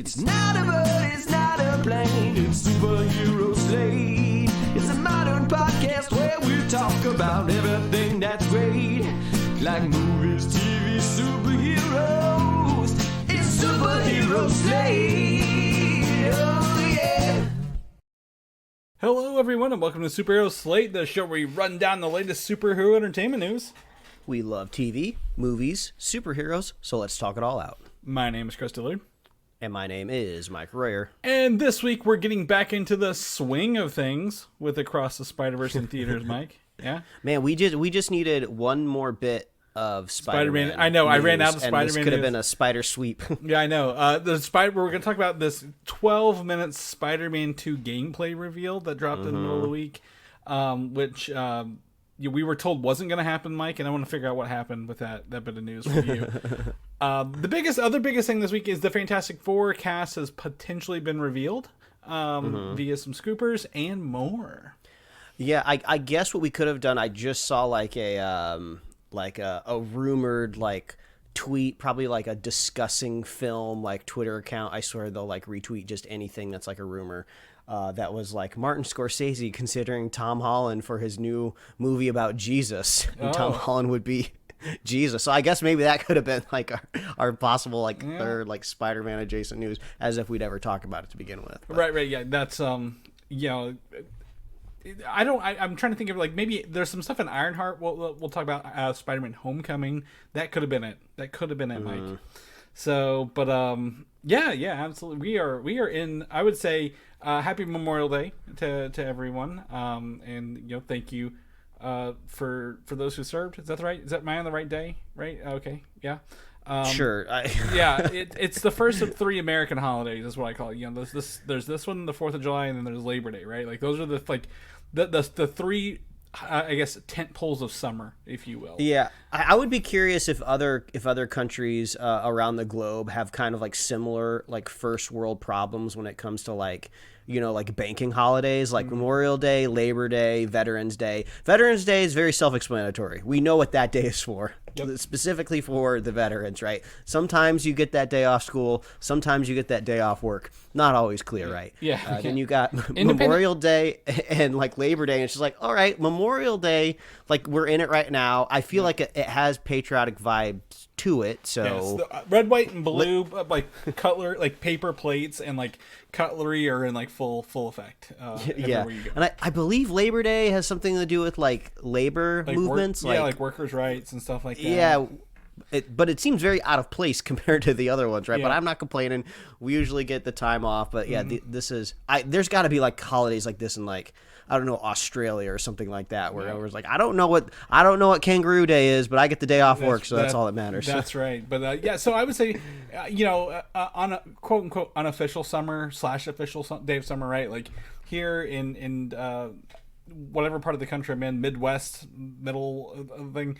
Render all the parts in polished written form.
It's not a bird, it's not a plane, it's Superhero Slate. It's a modern podcast where we talk about everything that's great, like movies, TV, superheroes. It's Superhero Slate. Oh yeah. Hello everyone and welcome to Superhero Slate, the show where we run down the latest superhero entertainment news. We love TV, movies, superheroes, so let's talk it all out. My name is Chris Dillard. And my name is Mike Royer. And this week we're getting back into the swing of things with Across the Spider-Verse in theaters, Mike. Yeah? Man, we just needed one more bit of Spider-Man. I know, I ran out of and Spider-Man this could have news. been a spider sweep. Yeah, I know. We're going to talk about this 12-minute Spider-Man 2 gameplay reveal that dropped in the middle of the week, which we were told wasn't going to happen, Mike, and I want to figure out what happened with that bit of news for you. The other biggest thing this week is the Fantastic Four cast has potentially been revealed via some scoopers and more. Yeah, I guess what we could have done, I just saw like a rumored tweet, probably like a discussing film Twitter account. I swear they'll retweet just anything that's like a rumor. That was like Martin Scorsese considering Tom Holland for his new movie about Jesus. And Tom Holland would be Jesus. So I guess maybe that could have been our possible third Spider-Man adjacent news, as if we'd ever talk about it to begin with. But. Right. Yeah. That's I'm trying to think of maybe there's some stuff in Ironheart. We'll talk about Spider-Man Homecoming. That could have been it. Mike. So, but yeah, absolutely. We are in. I would say happy Memorial Day to everyone. And thank you for those who served. Is that right? Am I on the right day? Right? Okay. Yeah. Sure. Yeah, it's the first of three American holidays. Is what I call it. There's this one, the 4th of July, and then there's Labor Day. Right? Those are the three. I guess tent poles of summer, if you will. Yeah, I would be curious if other countries around the globe have kind of similar first world problems when it comes to banking holidays, Memorial Day, Labor Day, Veterans Day. Veterans Day is very self-explanatory. We know what that day is for. Yep. Specifically for the veterans, right? Sometimes you get that day off school. Sometimes you get that day off work. Not always clear, right? Yeah. Then you got Memorial Day and Labor Day, and it's just all right, Memorial Day, we're in it right now. I feel like it has patriotic vibes to it. So yes, the red, white, and blue, cutlery, paper plates and cutlery are in full effect. Yeah, and I believe Labor Day has something to do with labor movements, workers' rights and stuff like that. Yeah, but it seems very out of place compared to the other ones, right? Yeah. But I'm not complaining. We usually get the time off, but yeah, this is. There's got to be holidays like this in I don't know, Australia or something like that, where it was I don't know what Kangaroo Day is, but I get the day off work, so that's all that matters. That's right. But yeah, so I would say, on a quote unquote unofficial summer / official day of summer, right? Here in whatever part of the country I'm in, Midwest, middle thing,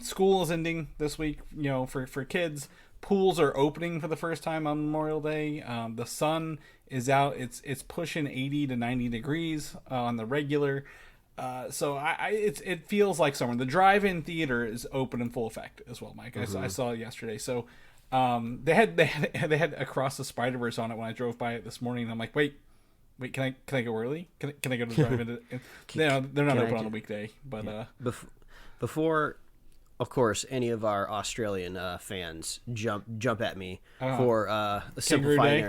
school is ending this week. For kids, pools are opening for the first time on Memorial Day. The sun is out. It's pushing 80 to 90 degrees on the regular. So it feels like summer. The drive-in theater is open in full effect as well, Mike. I saw it yesterday. So they had Across the Spider-Verse on it when I drove by it this morning. And I'm like, wait, can I go early? Can I go to the drive-in? They're not open on a weekday, but before. Of course, any of our Australian fans jump at me for simplifying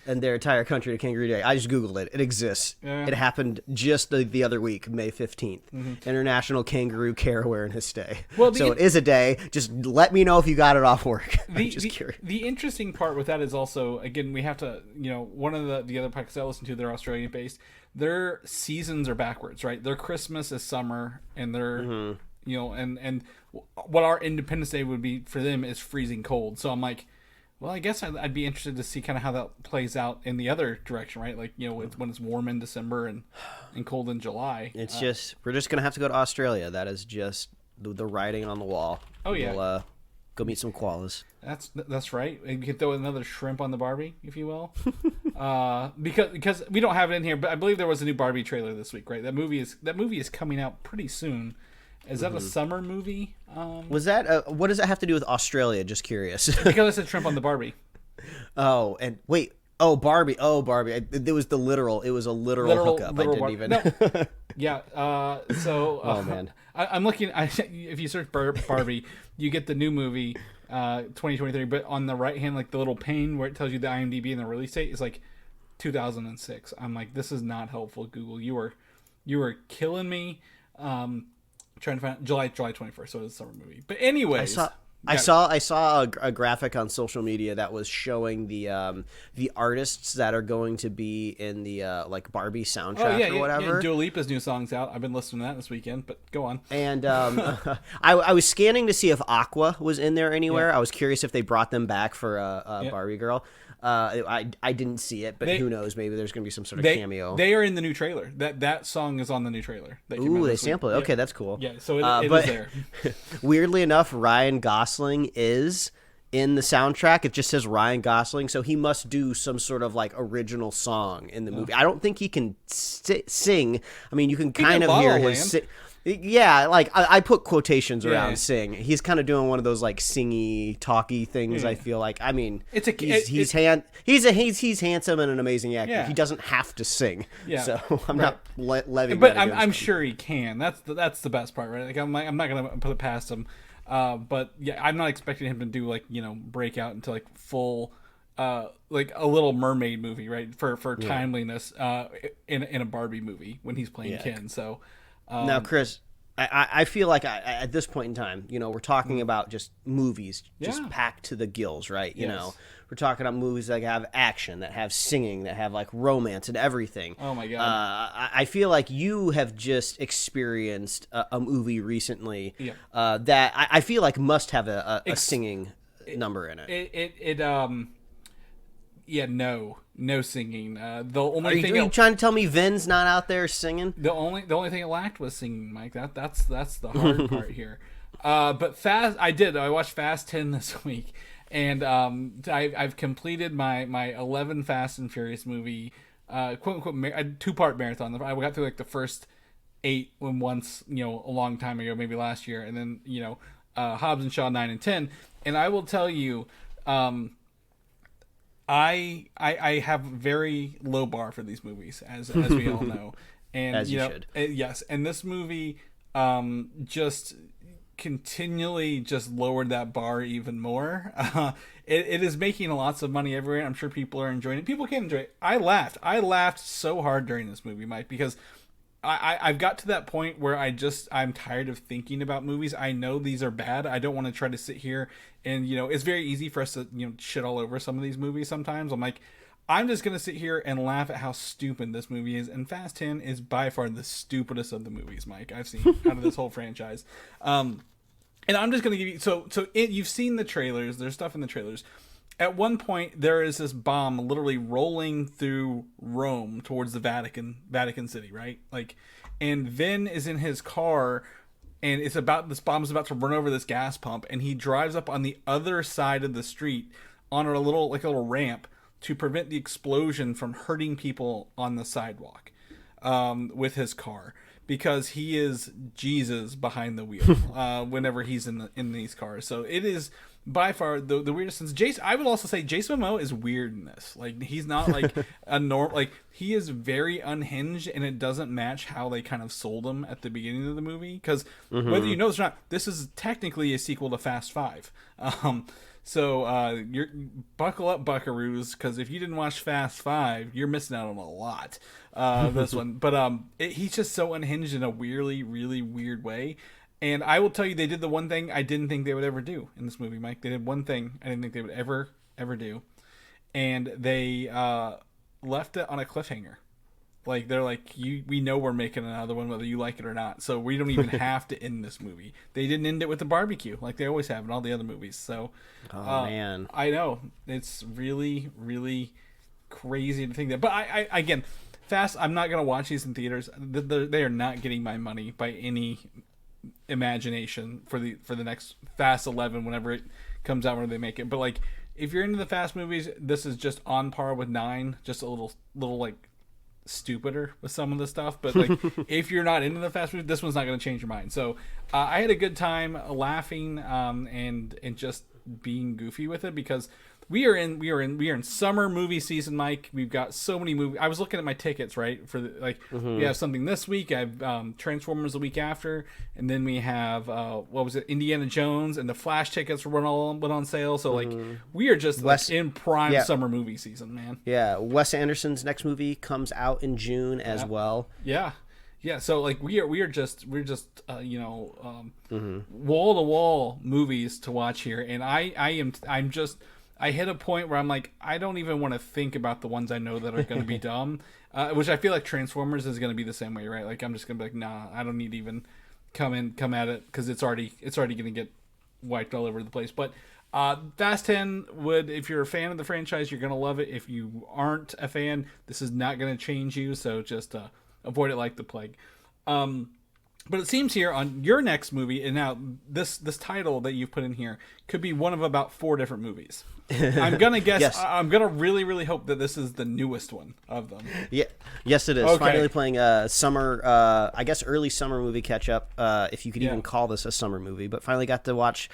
their entire country to Kangaroo Day. I just Googled it. It exists. Yeah. It happened just the other week, May 15th. International Kangaroo Care Awareness Day. Well, so it is a day. Just let me know if you got it off work. I'm just curious. The interesting part with that is also, again, we have to, one of the other podcasts I listen to, they're Australian-based. Their seasons are backwards, right? Their Christmas is summer, and their... and what our Independence Day would be for them is freezing cold. So I'm well, I guess I'd be interested to see kind of how that plays out in the other direction, right? When it's warm in December and cold in July. It's we're just gonna have to go to Australia. That is just the writing on the wall. Oh yeah. We'll go meet some koalas. That's right. And you can throw another shrimp on the Barbie, if you will, because we don't have it in here, but I believe there was a new Barbie trailer this week, right? That movie is coming out pretty soon. Is that a summer movie? Was that what does that have to do with Australia? Just curious. Because I said shrimp on the Barbie. Oh, and wait. Oh, Barbie. Oh, Barbie. It was the literal. It was a literal hookup. I didn't even. No. Yeah. Oh man. I'm looking. If you search Barbie, you get the new movie, 2023. But on the right hand, like the little pane where it tells you the IMDb and the release date is like 2006. I'm like, this is not helpful, Google. You are killing me. Trying to find July 21st. So it's a summer movie. But anyways. I saw a graphic on social media that was showing the artists that are going to be in the like Barbie soundtrack or whatever. Yeah, Dua Lipa's new song's out. I've been listening to that this weekend, but go on. And I was scanning to see if Aqua was in there anywhere. Yeah. I was curious if they brought them back for a Barbie girl. I didn't see it, but who knows? Maybe there's going to be some sort of cameo. They are in the new trailer. That song is on the new trailer. Ooh, they sampled it. Okay, that's cool. Yeah, so it is there. Weirdly enough, Ryan Gosling is in the soundtrack. It just says Ryan Gosling, so he must do some sort of like original song in the movie. I don't think he can sing. I mean, you can kind of hear his. Yeah, like I put quotations around sing. He's kind of doing one of those like singy, talky things. I feel like. I mean, he's handsome and an amazing actor. Yeah. He doesn't have to sing. Yeah. So I'm not levying. But I'm sure he can. That's the best part, right? Like I'm not gonna put it past him. But yeah, I'm not expecting him to do like break out into like full. Like a Little Mermaid movie, right? For timeliness, in a Barbie movie when he's playing Ken. So. Now, Chris, I feel like at this point in time, we're talking about just movies, just packed to the gills, right? You know, we're talking about movies that have action, that have singing, that have like romance and everything. Oh my God! I feel like you have just experienced a movie recently that I feel like must have a singing number in it. No singing. The only Are you trying to tell me Vin's not out there singing? The only thing it lacked was singing, Mike. That's the hard part here. But I watched Fast 10 this week, and I've completed my 11 Fast and Furious movie, quote unquote, 2-part marathon. I got through like the first 8 once, a long time ago, maybe last year, and then Hobbs and Shaw 9 and 10. And I will tell you. I have very low bar for these movies, as we all know, and as you should. Yes, and this movie just continually just lowered that bar even more. It is making lots of money everywhere. I'm sure people are enjoying it. People can enjoy it. I laughed so hard during this movie, Mike, because I've got to that point where I'm tired of thinking about movies. I know these are bad. I don't want to try to sit here and, it's very easy for us to, shit all over some of these movies sometimes. I'm like, I'm just going to sit here and laugh at how stupid this movie is. And Fast 10 is by far the stupidest of the movies, Mike, I've seen out of this whole franchise. And I'm just going to give you, you've seen the trailers. There's stuff in the trailers. At one point, there is this bomb literally rolling through Rome towards the Vatican City, right? Like, and Vin is in his car, and this bomb is about to run over this gas pump, and he drives up on the other side of the street on a little ramp to prevent the explosion from hurting people on the sidewalk, with his car, because he is Jesus behind the wheel whenever he's in these cars. So it is by far the weirdest since Jason. I would also say Jason Momoa is weird in this. Like, he's not like a normal. Like, he is very unhinged, and it doesn't match how they kind of sold him at the beginning of the movie. Because whether you know this or not, this is technically a sequel to Fast 5. So you're buckle up, buckaroos, because if you didn't watch Fast 5, you're missing out on a lot. This one, but he's just so unhinged in a really, really weird way. And I will tell you, they did the one thing I didn't think they would ever do in this movie, Mike. They did one thing I didn't think they would ever do, and they left it on a cliffhanger. Like, they're like, we know we're making another one, whether you like it or not. So we don't even have to end this movie. They didn't end it with the barbecue like they always have in all the other movies. So, man, I know it's really, really crazy to think that. But I again, Fast. I'm not gonna watch these in theaters. They are not getting my money by any imagination for the next Fast 11 whenever it comes out, where they make it. But like, if you're into the Fast movies, this is just on par with 9, just a little like stupider with some of the stuff. But like, if you're not into the Fast movies, this one's not going to change your mind. So I had a good time laughing and just being goofy with it, because we are in summer movie season, Mike. We've got so many movies. I was looking at my tickets, right? For we have something this week. I have Transformers the week after, and then we have what was it? Indiana Jones, and the Flash tickets went on sale. So like we are just in prime summer movie season, man. Yeah, Wes Anderson's next movie comes out in June as well. Yeah. Yeah, so like we're just wall to wall movies to watch here, and I hit a point where I'm like, I don't even want to think about the ones I know that are going to be dumb, which I feel like Transformers is going to be the same way, right? Like I'm just going to be like, nah, I don't need to even come at it because it's already going to get wiped all over the place. But Fast 10 if you're a fan of the franchise, you're going to love it. If you aren't a fan, this is not going to change you. So just avoid it like the plague. But it seems here on your next movie, and now this title that you've put in here could be one of about 4 different movies. I'm gonna guess. Yes. I'm gonna really, really hope that this is the newest one of them. Yeah, yes, it is. Okay. Finally playing a summer, I guess early summer movie catch up, if you could even call this a summer movie. But finally got to watch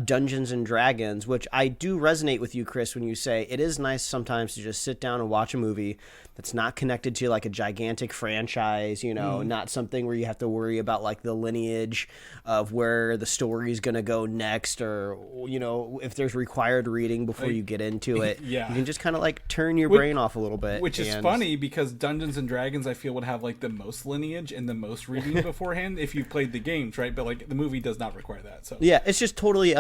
Dungeons and Dragons, which I do resonate with you, Chris, when you say it is nice sometimes to just sit down and watch a movie that's not connected to like a gigantic franchise, not something where you have to worry about like the lineage of where the story's gonna go next, or if there's required reading before you get into it. Yeah. You can just kind of like turn your brain off a little bit. Which is funny because Dungeons and Dragons, I feel, would have like the most lineage and the most reading beforehand if you played the games, right? But like the movie does not require that. So yeah, it's just totally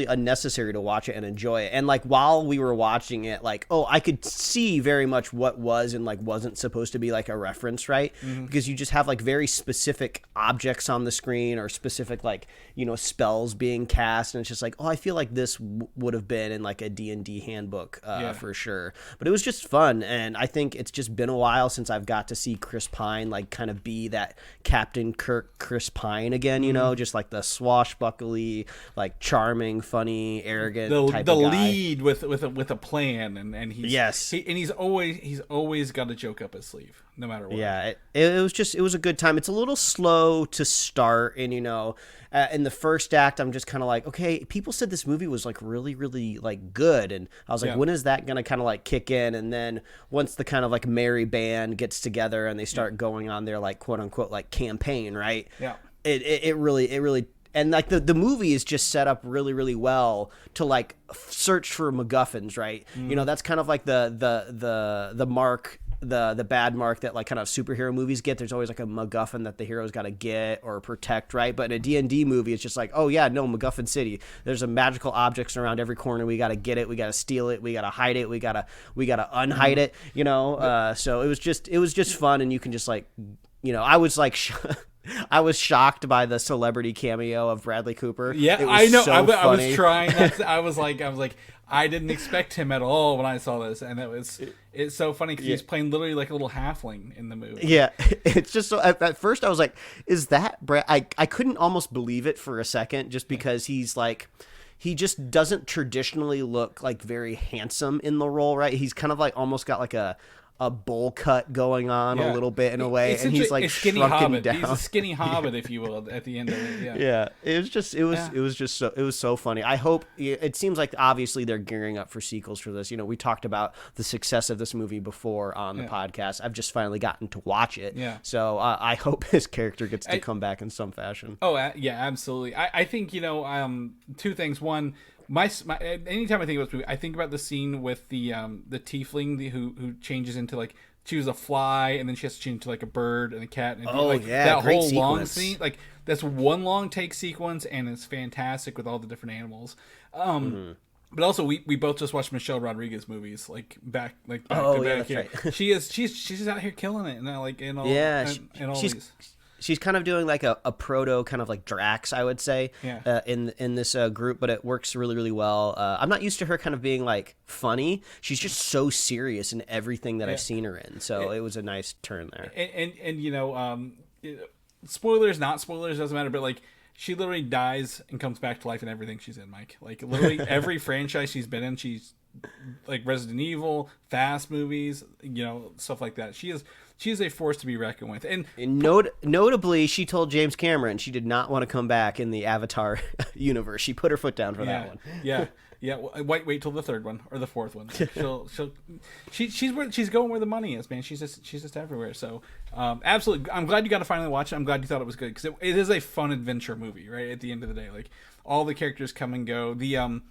unnecessary to watch it and enjoy it. And like while we were watching it, like I could see very much what was and like wasn't supposed to be like a reference, right? Mm-hmm. Because you just have like very specific objects on the screen or specific like spells being cast, and it's just like I feel like this would have been in like a D&D handbook for sure. But it was just fun, and I think it's just been a while since I've got to see Chris Pine like kind of be that Captain Kirk Chris Pine again, just like the swashbuckly, like charming, funny, arrogant type of guy. The lead with a plan, and he's always got a joke up his sleeve no matter what. Yeah, it was a good time. It's a little slow to start, and in the first act, I'm just kind of like, okay, people said this movie was like really, really like good, and I was like, when is that gonna kind of like kick in? And then once the kind of like merry band gets together and they start going on their like quote unquote like campaign, right? Yeah, it really. And like the movie is just set up really, really well to like search for MacGuffins, right? That's kind of like the mark, the bad mark that like kind of superhero movies get. There's always like a MacGuffin that the hero's got to get or protect, right? But in a D&D movie, it's just like, MacGuffin City. There's a magical objects around every corner. We got to get it. We got to steal it. We got to hide it. We got to unhide it. So it was just fun, and you can just like, I was like. I was shocked by the celebrity cameo of Bradley Cooper. Yeah, I know. I was trying. I was like, I didn't expect him at all when I saw this, and it's so funny because he's playing literally like a little halfling in the movie. Yeah, it's just so. At first, I was like, "Is that Brad?" I couldn't almost believe it for a second, just because he's like. He just doesn't traditionally look like very handsome in the role, right? He's kind of like almost got like a bowl cut going on a little bit in a way, and he's like skinny shrunken hobbit. down. He's a skinny hobbit, if you will, at the end of it. Yeah. It was so funny. I hope it seems like obviously they're gearing up for sequels for this. We talked about the success of this movie before on the podcast. I've just finally gotten to watch it. Yeah. So I hope his character gets to come back in some fashion. Oh yeah, absolutely. I think 2 things. One. My anytime I think about this movie, I think about the scene with the tiefling who changes into like she was a fly and then she has to change into like a bird and a cat. And that great whole sequence. long scene, like that's one long take sequence, and it's fantastic with all the different animals. But also we both just watched Michelle Rodriguez movies back to back. That's right. She's out here killing it, and all these. She's kind of doing like a proto kind of like Drax, I would say, in this group, but it works really, really well. I'm not used to her kind of being like funny. She's just so serious in everything that I've seen her in. So it was a nice turn there. And spoilers, not spoilers, doesn't matter. But like she literally dies and comes back to life in everything she's in, Mike. Like literally every franchise she's been in, she's like Resident Evil, Fast movies, stuff like that. She is a force to be reckoned with. And notably, she told James Cameron she did not want to come back in the Avatar universe. She put her foot down for that one. Yeah. Yeah, wait till the third one or the fourth one. She's going where the money is, man. She's just everywhere. So, absolutely, I'm glad you got to finally watch it. I'm glad you thought it was good because it is a fun adventure movie, right? At the end of the day, like all the characters come and go. The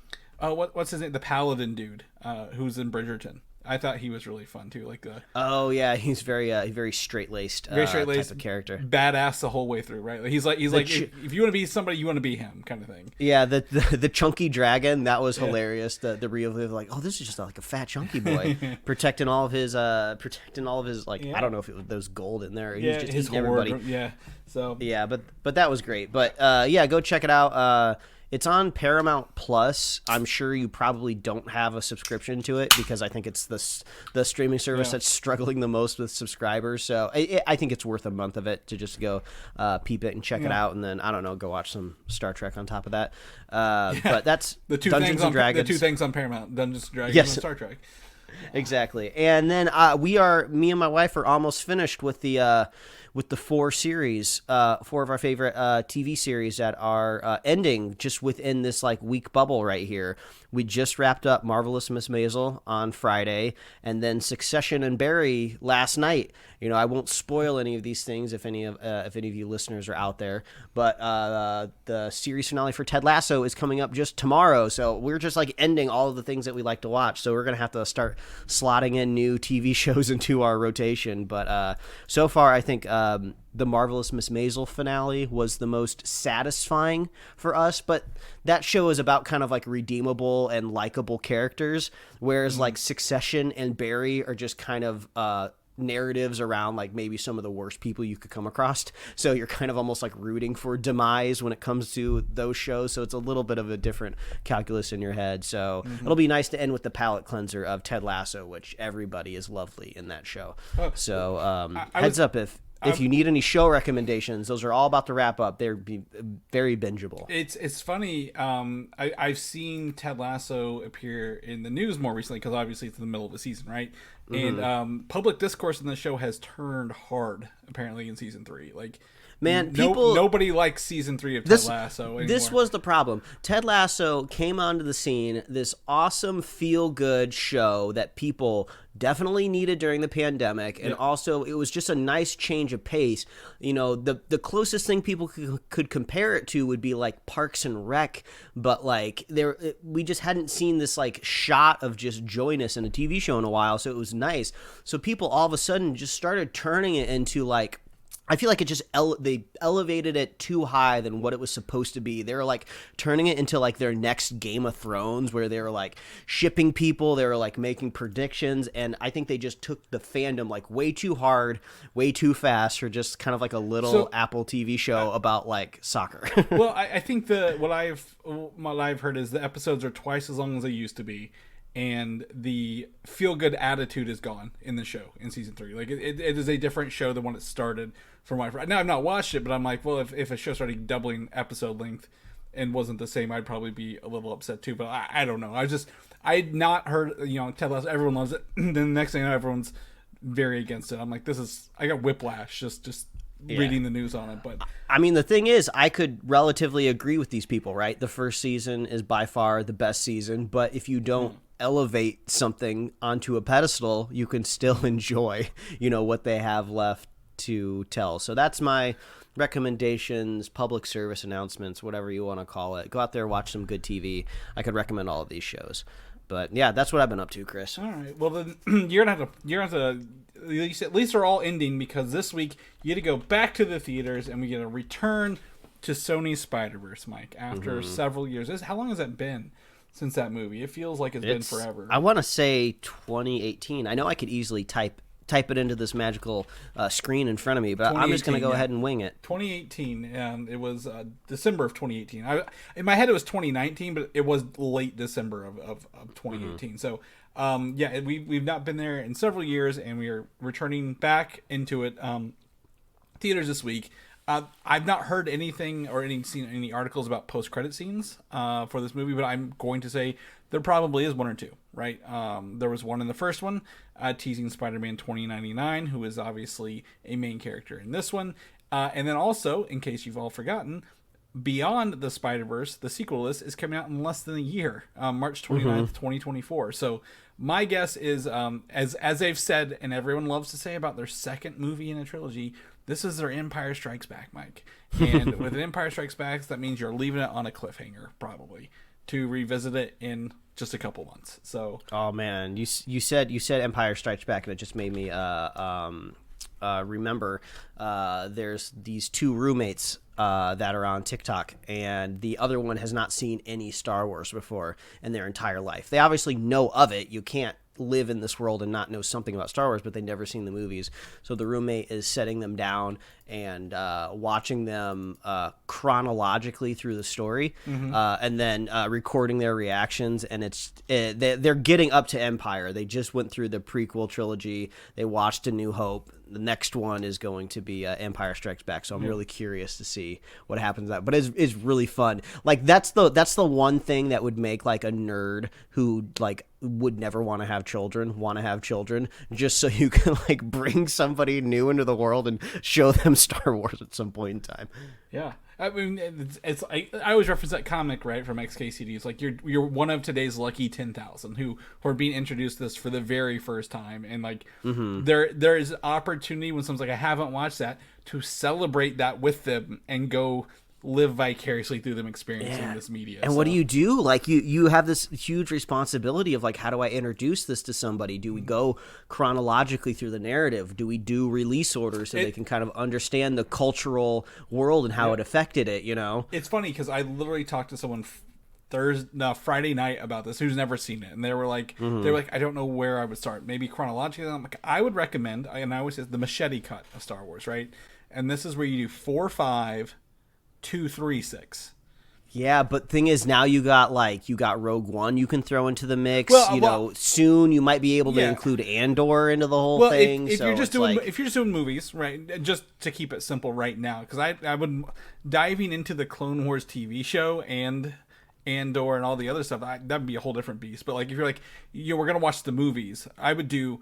what's his name? The Paladin dude, who's in Bridgerton. I thought he was really fun too. Like the he's very straight laced type of character, badass the whole way through, right? Like, he's like if you want to be somebody, you want to be him, kind of thing. Yeah, the chunky dragon, that was hilarious. The real like, oh, this is just like a fat chunky boy protecting all of his like I don't know if it was those gold in there. He was just eating everybody. Yeah. So yeah, but that was great. But go check it out. It's on Paramount Plus. I'm sure you probably don't have a subscription to it because I think it's the streaming service that's struggling the most with subscribers. So I think it's worth a month of it to just go peep it and check it out, and then I don't know, go watch some Star Trek on top of that. But that's the two Dungeons things and Dragons. The two things on Paramount: Dungeons and Dragons and Star Trek. Exactly. And then me and my wife are almost finished with the 4 of our favorite TV series that are ending just within this like week bubble right here. We just wrapped up Marvelous Miss Maisel on Friday, and then Succession and Barry last night. You know, I won't spoil any of these things if any of you listeners are out there, but the series finale for Ted Lasso is coming up just tomorrow. So we're just like ending all of the things that we like to watch. So we're gonna have to start slotting in new TV shows into our rotation. But so far, I think the Marvelous Miss Maisel finale was the most satisfying for us, but that show is about kind of like redeemable and likable characters, whereas like Succession and Barry are just kind of narratives around like maybe some of the worst people you could come across. So you're kind of almost like rooting for demise when it comes to those shows. So it's a little bit of a different calculus in your head. So it'll be nice to end with the palate cleanser of Ted Lasso, which everybody is lovely in that show. So heads up if you need any show recommendations, those are all about to wrap up. They're very bingeable. It's funny. I've seen Ted Lasso appear in the news more recently because obviously it's in the middle of the season, right? And public discourse in the show has turned hard apparently in season 3. Like, man, nobody likes season 3 of Ted Lasso anymore. This was the problem. Ted Lasso came onto the scene, this awesome feel-good show that people definitely needed during the pandemic, and also it was just a nice change of pace. You know, the closest thing people could compare it to would be like Parks and Rec, but like we just hadn't seen this like shot of just joyness in a TV show in a while, so it was nice. So people all of a sudden just started turning it into like, I feel like it just they elevated it too high than what it was supposed to be. They were like turning it into like their next Game of Thrones, where they were like shipping people, they were like making predictions, and I think they just took the fandom like way too hard, way too fast for just kind of like a little Apple TV show about like soccer. Well, I think what I've heard is the episodes are twice as long as they used to be. And the feel-good attitude is gone in the show in season 3. Like it is a different show than when it started. From now, I've not watched it, but I'm like, well, if a show started doubling episode length and wasn't the same, I'd probably be a little upset too. But I don't know. I'd not heard, Ted Lasso. Everyone loves it. Then the next thing, everyone's very against it. I'm like, I got whiplash just reading the news on it. But I mean, the thing is, I could relatively agree with these people, right? The first season is by far the best season, but if you don't elevate something onto a pedestal, you can still enjoy, what they have left to tell. So that's my recommendations, public service announcements, whatever you want to call it. Go out there, watch some good TV. I could recommend all of these shows. But yeah, that's what I've been up to, Chris. All right. Well, then you're gonna have to. At least they're all ending because this week you get to go back to the theaters and we get a return to Sony's Spider-Verse, Mike. After several years, how long has that been since that movie? It feels like it's been forever. I want to say 2018. I know I could easily type it into this magical screen in front of me, but I'm just going to go ahead and wing it. 2018, it was December of 2018. In my head, it was 2019, but it was late December of 2018. So, we've not been there in several years, and we are returning back into it. Theaters this week. I've not heard anything or seen any articles about post-credit scenes for this movie, but I'm going to say there probably is one or two, right? There was one in the first one, teasing Spider-Man 2099, who is obviously a main character in this one. And then also, in case you've all forgotten, Beyond the Spider-Verse, the sequel list, is coming out in less than a year, March 29th, 2024. So my guess is, as they've said, and everyone loves to say about their second movie in a trilogy, this is their Empire Strikes Back, Mike. And with Empire Strikes Back, that means you're leaving it on a cliffhanger, probably, to revisit it in just a couple months. So, oh man, you said Empire Strikes Back, and it just made me remember there's these two roommates that are on TikTok, and the other one has not seen any Star Wars before in their entire life. They obviously know of it. You can't live in this world and not know something about Star Wars, but they've never seen the movies. So the roommate is setting them down and watching them chronologically through the story, and then recording their reactions. And they're getting up to Empire. They just went through the prequel trilogy. They watched A New Hope. The next one is going to be Empire Strikes Back. So I'm really curious to see what happens to that. But it's really fun. Like that's the one thing that would make like a nerd who like would never want to have children, just so you can like bring somebody new into the world and show them Star Wars at some point in time. Yeah. I mean, I always reference that comic, right, from XKCD. It's like you're one of today's lucky 10,000 who are being introduced to this for the very first time, and like there is opportunity when someone's like, I haven't watched that, to celebrate that with them and go live vicariously through them experiencing this media. And what do you do? Like you have this huge responsibility of like, how do I introduce this to somebody? Do we go chronologically through the narrative? Do we do release orders so they can kind of understand the cultural world and how it affected it, you know? It's funny because I literally talked to someone Friday night about this who's never seen it, and they were like I don't know where I would start. Maybe chronologically. I'm like, I would recommend, and I always say the machete cut of Star Wars, right? And this is where you do 4, 5, 2, 3, 6. Yeah, but thing is, now you got Rogue One you can throw into the mix. Soon you might be able to include Andor into the whole thing. If you're just doing movies, right? Just to keep it simple right now, because I would diving into the Clone Wars TV show and Andor and all the other stuff, that'd be a whole different beast. But like if you're like, we're gonna watch the movies, I would do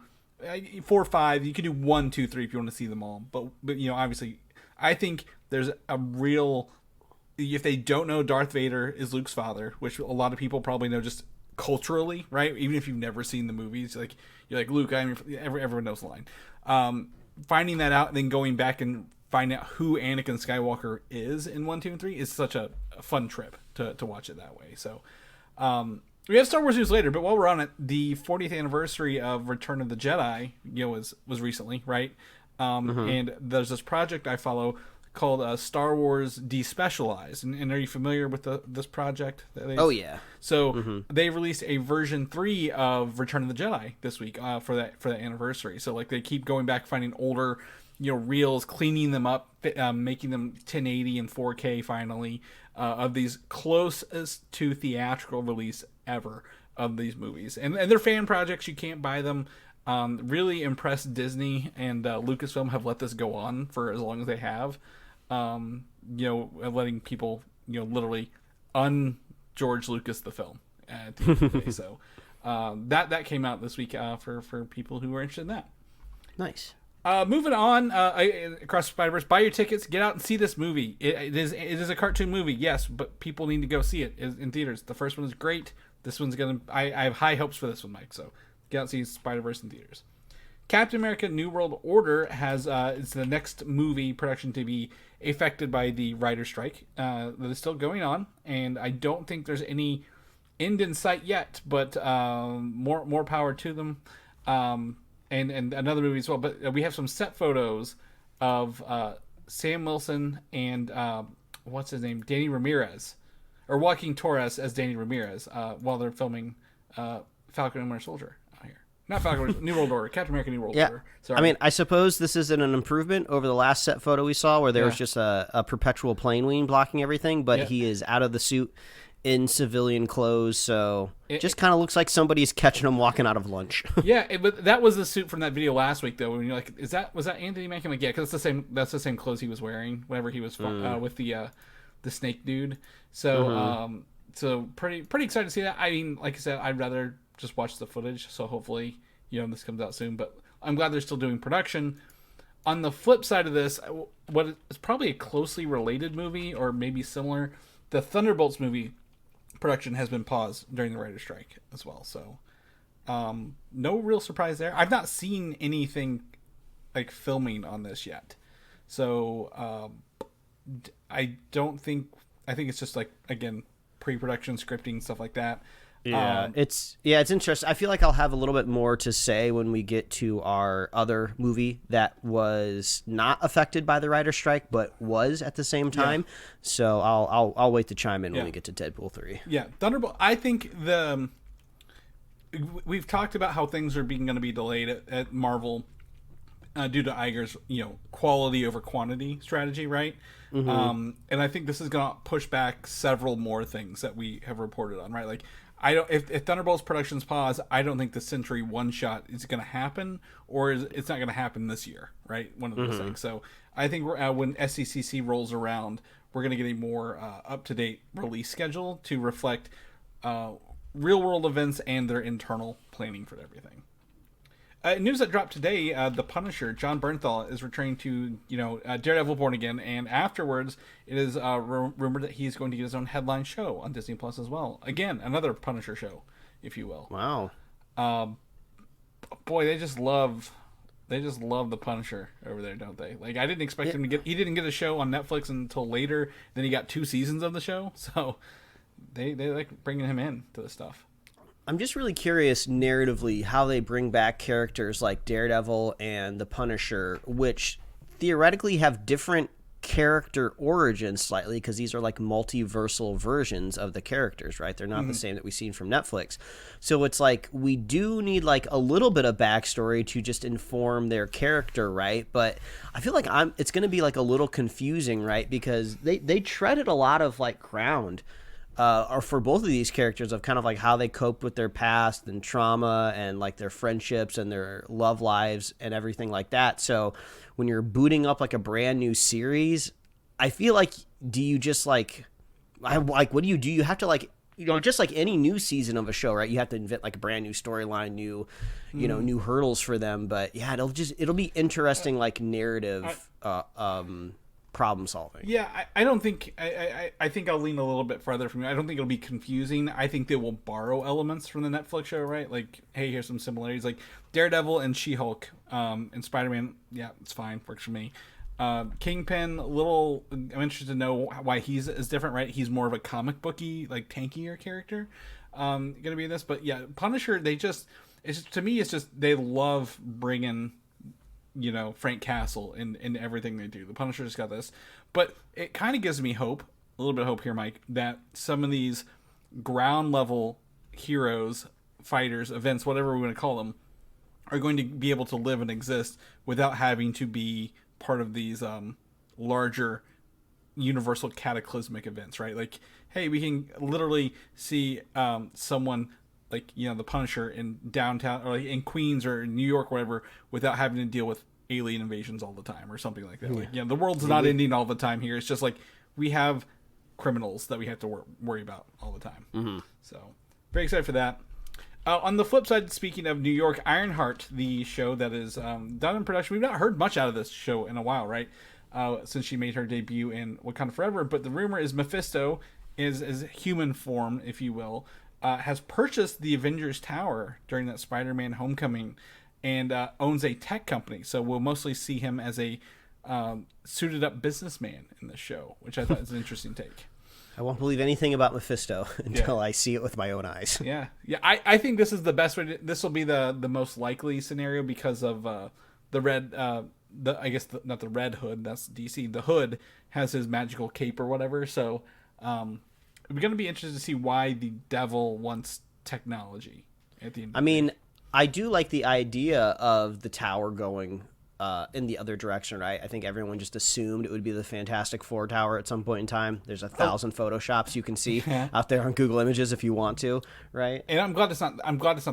4, 5. You can do 1, 2, 3 if you want to see them all. But obviously, I think there's a real, if they don't know Darth Vader is Luke's father, which a lot of people probably know just culturally, right? Even if you've never seen the movies, like you're like, Luke, everyone knows the line. Finding that out and then going back and finding out who Anakin Skywalker is in 1, 2, and 3 is such a fun trip to watch it that way. So we have Star Wars news later, but while we're on it, the 40th anniversary of Return of the Jedi, was recently, right? And there's this project I follow called Star Wars Despecialized. And are you familiar with this project? Oh, yeah. So they released a version 3 of Return of the Jedi this week for that anniversary. So like they keep going back, finding older reels, cleaning them up, making them 1080 and 4K finally, of these closest to theatrical release ever of these movies. And they're fan projects. You can't buy them. Really impressed Disney and Lucasfilm have let this go on for as long as they have. Letting people, literally un-George Lucas the film at the end of the day. So that came out this week for people who are interested in that. Nice. Moving on, across Spider-Verse, buy your tickets, get out and see this movie. It is a cartoon movie, yes, but people need to go see it in theaters. The first one is great. This one's I have high hopes for this one, Mike. So get out and see Spider-Verse in theaters. Captain America: New World Order has it's the next movie production to be affected by the writer's strike that is still going on, and I don't think there's any end in sight yet. But more power to them. And another movie as well. But we have some set photos of Sam Wilson and what's his name, Danny Ramirez, or Joaquin Torres as Danny Ramirez while they're filming Falcon and Winter Soldier out here. Not Falcon, New World Order, Captain America: New World Order. Sorry. I mean, I suppose this is an improvement over the last set photo we saw, where there was just a perpetual plane wing blocking everything, but he is out of the suit, in civilian clothes, so it just kind of looks like somebody's catching him walking out of lunch. But that was the suit from that video last week, though. When you're like, was that Anthony Mackie? I'm like, yeah, because that's the same clothes he was wearing whenever he was with the snake dude. So so pretty excited to see that. I mean, like I said, I'd rather just watch the footage. So hopefully, this comes out soon. But I'm glad they're still doing production. On the flip side of this, what is probably a closely related movie, or maybe similar. The Thunderbolts movie production has been paused during the writer's strike as well. So, no real surprise there. I've not seen anything like filming on this yet. So, I think it's just like, again, pre-production scripting, stuff like that. Yeah, it's interesting. I feel like I'll have a little bit more to say when we get to our other movie that was not affected by the writer's strike, but was at the same time. Yeah. So I'll wait to chime in when we get to Deadpool 3. Yeah, Thunderbolt. I think we've talked about how things are going to be delayed at Marvel due to Iger's quality over quantity strategy, right? Mm-hmm. And I think this is going to push back several more things that we have reported on, right? Like, if Thunderbolts productions pause, I don't think the Century one shot is going to happen, or it's not going to happen this year, right? One of those things. So I think when SCCC rolls around, we're going to get a more up to date release schedule to reflect real world events and their internal planning for everything. News that dropped today: the Punisher, John Bernthal, is returning to Daredevil: Born Again, and afterwards, it is rumored that he's going to get his own headline show on Disney Plus as well. Again, another Punisher show, if you will. Wow. Boy, they just love the Punisher over there, don't they? Like, I didn't expect him to get. He didn't get a show on Netflix until later. Then he got 2 seasons of the show, so they like bringing him in to the stuff. I'm just really curious narratively how they bring back characters like Daredevil and the Punisher, which theoretically have different character origins slightly, because these are like multiversal versions of the characters, right? They're not the same that we've seen from Netflix. So it's like we do need like a little bit of backstory to just inform their character, right? But I feel like it's going to be like a little confusing, right? Because they treaded a lot of like ground or for both of these characters of kind of like how they coped with their past and trauma and like their friendships and their love lives and everything like that. So when you're booting up like a brand new series, I feel like, do you just like what do? You have to like, just like any new season of a show, right? You have to invent like a brand new storyline, new hurdles for them. But yeah, it'll be interesting, like narrative, problem solving. Yeah, I don't think I think I'll lean a little bit farther from you. I don't think it'll be confusing. I think they will borrow elements from the Netflix show, right? Like, hey, here's some similarities, like Daredevil and She-Hulk, and Spider-Man. Yeah, it's fine, works for me. Kingpin, I'm interested to know why he's different, right? He's more of a comic booky, like tankier character, gonna be in this. But yeah, Punisher, to me, it's just they love bringing Frank Castle in everything they do. The Punisher just got this, but it kind of gives me hope, a little bit of hope here, Mike, that some of these ground level heroes, fighters, events, whatever we want to call them, are going to be able to live and exist without having to be part of these larger universal cataclysmic events, right? Like, hey, we can literally see someone like, the Punisher in downtown or like in Queens or New York, whatever, without having to deal with alien invasions all the time or something like that. Yeah. Like, the world's not ending all the time here. It's just like we have criminals that we have to worry about all the time. Mm-hmm. So very excited for that. On the flip side, speaking of New York, Ironheart, the show that is done in production, we've not heard much out of this show in a while, right? Since she made her debut in Wakanda Forever. But the rumor is Mephisto is human form, if you will, has purchased the Avengers Tower during that Spider-Man Homecoming and owns a tech company. So we'll mostly see him as a suited up businessman in this show, which I thought is an interesting take. I won't believe anything about Mephisto until I see it with my own eyes. Yeah. I think this is the best way. This will be the most likely scenario because of the red. Not the Red Hood. That's DC. The Hood has his magical cape or whatever. So we're going to be interested to see why the devil wants technology at the end. I mean, I do like the idea of the tower going in the other direction, right? I think everyone just assumed it would be the Fantastic Four tower at some point in time. There's 1,000 photoshops you can see out there on Google Images if you want to, right? And I'm glad it's not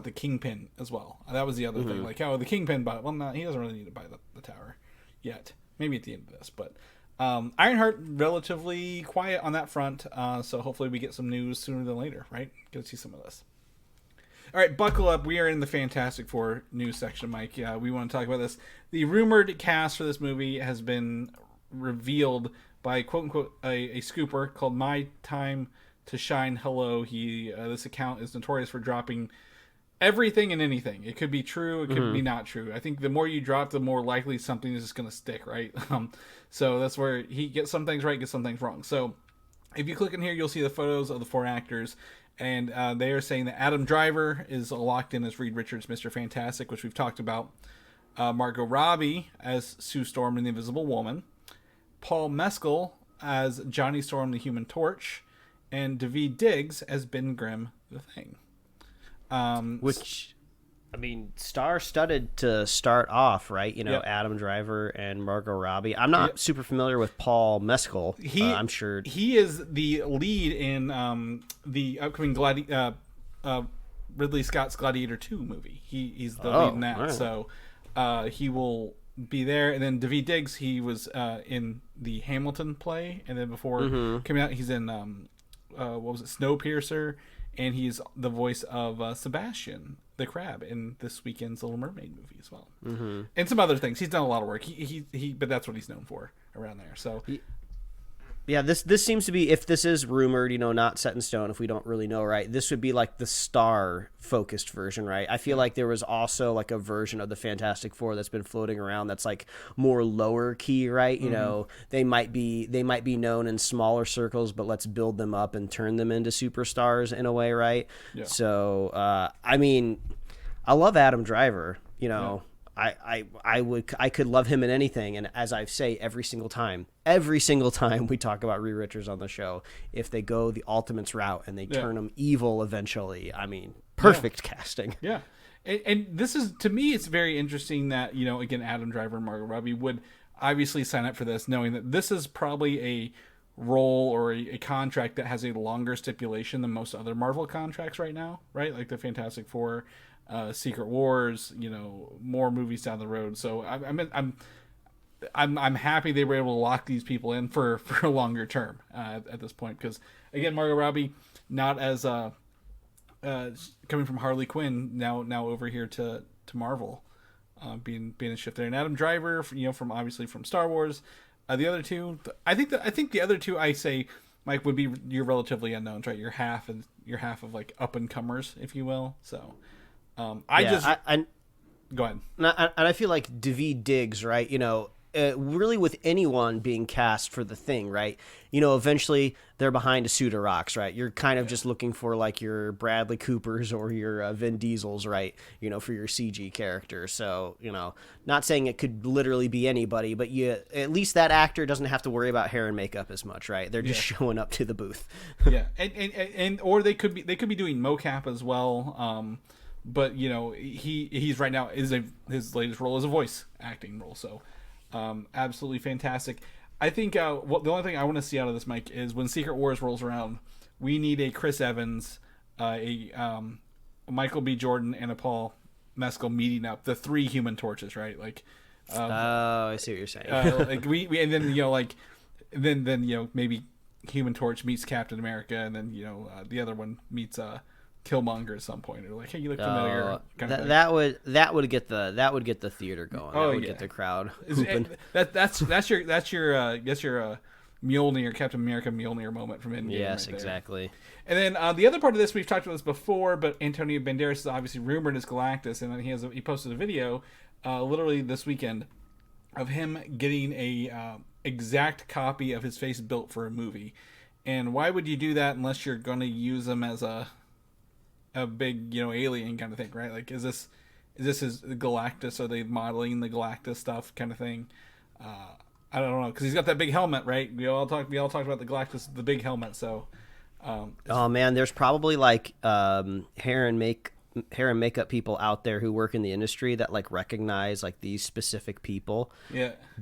the Kingpin as well. That was the other thing. Like, the Kingpin bought it. Well, no, he doesn't really need to buy the tower yet. Maybe at the end of this, but Ironheart relatively quiet on that front. So hopefully we get some news sooner than later, right? Get to see some of this. All right, buckle up. We are in the Fantastic Four news section, Mike. We want to talk about this. The rumored cast for this movie has been revealed by quote unquote a scooper called My Time to Shine Hello. This account is notorious for dropping everything and anything. It could be true, it could be not true. I think the more you drop, the more likely something is just going to stick, right? So that's where he gets some things right, gets some things wrong. So if you click in here, you'll see the photos of the 4 actors, and they are saying that Adam Driver is locked in as Reed Richards, Mr. Fantastic, which we've talked about. Margot Robbie as Sue Storm in The Invisible Woman. Paul Mescal as Johnny Storm, the Human Torch. And Daveed Diggs as Ben Grimm, the Thing. Which, I mean, star-studded to start off, right? You know, Yep. Adam Driver and Margot Robbie. I'm not super familiar with Paul Mescal. I'm sure he is the lead in the upcoming Ridley Scott's Gladiator 2 movie. He's the lead in that, right. so he will be there. And then Daveed Diggs, he was in the Hamilton play, and then before coming out, he's in what was it, Snowpiercer. And he's the voice of Sebastian the Crab in this weekend's Little Mermaid movie as well, and some other things. He's done a lot of work. But that's what he's known for around there. So, yeah, this seems to be, if this is rumored, you know, not set in stone, if we don't really know, right, this would be like the star-focused version, right? I feel like there was also like a version of the Fantastic Four that's been floating around that's like more lower key, right? You know, they might be known in smaller circles, but let's build them up and turn them into superstars in a way, right? Yeah. So, I mean, I love Adam Driver, you know. Yeah. I could love him in anything, and as I say every single time we talk about Reed Richards on the show, if they go the Ultimates route and they turn him evil eventually, I mean, perfect casting. Yeah, and this is, to me, it's very interesting that, you know, again, Adam Driver and Margot Robbie would obviously sign up for this, knowing that this is probably a role or a contract that has a longer stipulation than most other Marvel contracts right now, right? Like the Fantastic Four. Secret Wars, you know, more movies down the road. So I'm happy they were able to lock these people in for a longer term at this point, because again, Margot Robbie not as coming from Harley Quinn now over here to Marvel, being a shift there, and Adam Driver, you know, from obviously from Star Wars. The other two, I think the other two, I say, Mike, would be your relatively unknowns, right? You're half of like up and comers, if you will. So. Go ahead. And I feel like Daveed Diggs, right? You know, really with anyone being cast for the Thing, right? You know, eventually they're behind a suit of rocks, right? You're kind of just looking for like your Bradley Coopers or your Vin Diesels, right? You know, for your CG character. So, you know, not saying it could literally be anybody, but at least that actor doesn't have to worry about hair and makeup as much, right? They're just showing up to the booth. Yeah, and or they could be doing mocap as well. But, you know, he's right now his latest role is a voice acting role. So, absolutely fantastic. I think the only thing I want to see out of this, Mike, is when Secret Wars rolls around, we need a Chris Evans, a Michael B. Jordan, and a Paul Mescal meeting up, the 3 Human Torches, right? Like, I see what you're saying. like we and then, you know, like then you know, maybe Human Torch meets Captain America, and then, you know, the other one meets Killmonger at some point, or like, hey, you look familiar. That would get the theater going. That would get the crowd hooping. That's your Mjolnir, Captain America Mjolnir moment from Endgame. Yes, right, exactly. And then the other part of this, we've talked about this before, but Antonio Banderas is obviously rumored as Galactus, and then he posted a video literally this weekend of him getting a exact copy of his face built for a movie. And why would you do that unless you're going to use him as a big, you know, alien kind of thing, right? Like, is this his Galactus? Are they modeling the Galactus stuff kind of thing? I don't know, because he's got that big helmet, right? We all talked about the Galactus, the big helmet. So, oh man, there's probably like hair and makeup people out there who work in the industry that like recognize like these specific people,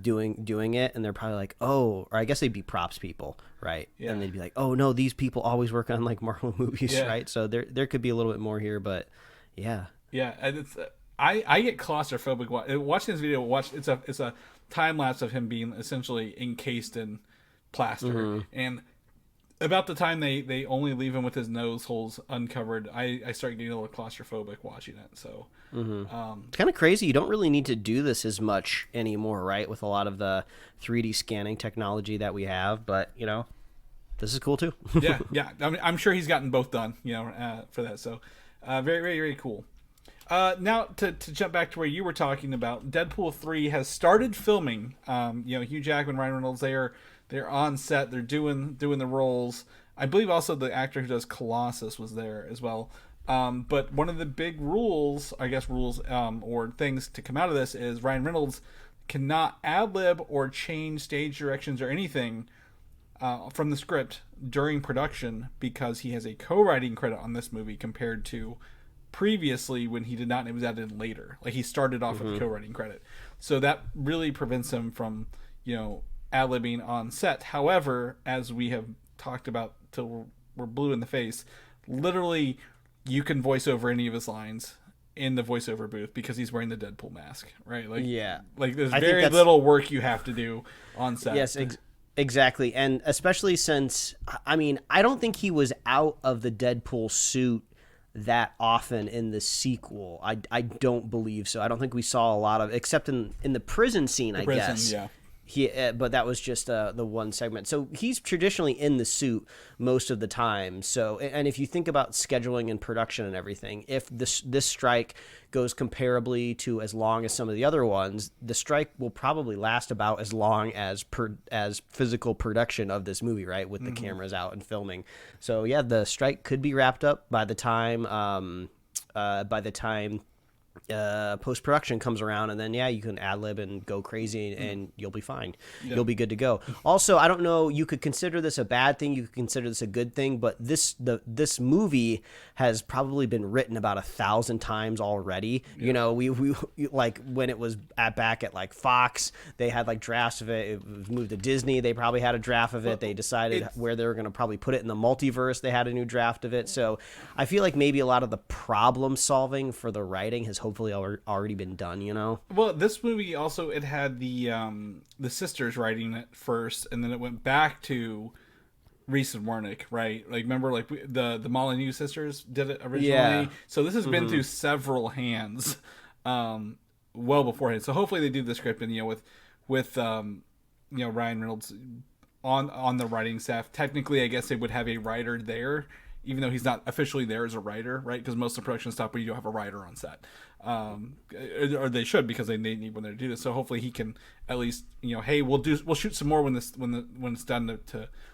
doing it, and they're probably like, oh, or I guess they'd be props people, right? Yeah. And they'd be like, oh no, these people always work on like Marvel movies, right? So there could be a little bit more here, but yeah. It's, I get claustrophobic watching this video. It's a time lapse of him being essentially encased in plaster, and About the time they only leave him with his nose holes uncovered, I start getting a little claustrophobic watching it. So it's kind of crazy. You don't really need to do this as much anymore, right? With a lot of the 3D scanning technology that we have, but this is cool too. yeah. I'm sure he's gotten both done, for that. So very, very, very cool. Now to jump back to where you were talking about, Deadpool 3 has started filming. Hugh Jackman, Ryan Reynolds, they're on set. They're doing the roles. I believe also the actor who does Colossus was there as well. But one of the big rules or things to come out of this is Ryan Reynolds cannot ad-lib or change stage directions or anything from the script during production because he has a co-writing credit on this movie compared to previously when he did not, and it was added later. Like he started off with a co-writing credit. So that really prevents him from, ad-libbing on set. However, as we have talked about till we're blue in the face, literally you can voice over any of his lines in the voiceover booth because he's wearing the Deadpool mask, right? Like there's very little work you have to do on set. Yes, exactly. And especially since, I don't think he was out of the Deadpool suit that often in the sequel. I don't believe so. I don't think we saw a lot of, except in the prison scene, I guess. Yeah. But that was just the one segment. So he's traditionally in the suit most of the time. So, and if you think about scheduling and production and everything, if this strike goes comparably to as long as some of the other ones, the strike will probably last about as long as physical production of this movie, right? With the cameras out and filming. So yeah, the strike could be wrapped up by the time post-production comes around, and then you can ad-lib and go crazy and you'll be fine. You'll be good to go. Also, I don't know, you could consider this a bad thing, you could consider this a good thing, but this movie has probably been written about 1,000 times already. We like when it was back at like Fox, they had like drafts of it. It was moved to Disney, they probably had a draft of it. They decided where they were going to probably put it in the multiverse. They had a new draft of it. So I feel like maybe a lot of the problem solving for the writing has hopefully already been done, Well, this movie also, it had the sisters writing it first, and then it went back to Reese and Warnick, right? Like, remember, like the Molyneux sisters did it originally. Yeah. So this has been through several hands, well beforehand. So hopefully they do the script, and with Ryan Reynolds on the writing staff. Technically, I guess they would have a writer there, even though he's not officially there as a writer, right? Because most of the production stuff, you don't have a writer on set, or they should, because they need when they do this. So hopefully he can at least, hey, we'll shoot some more when it's done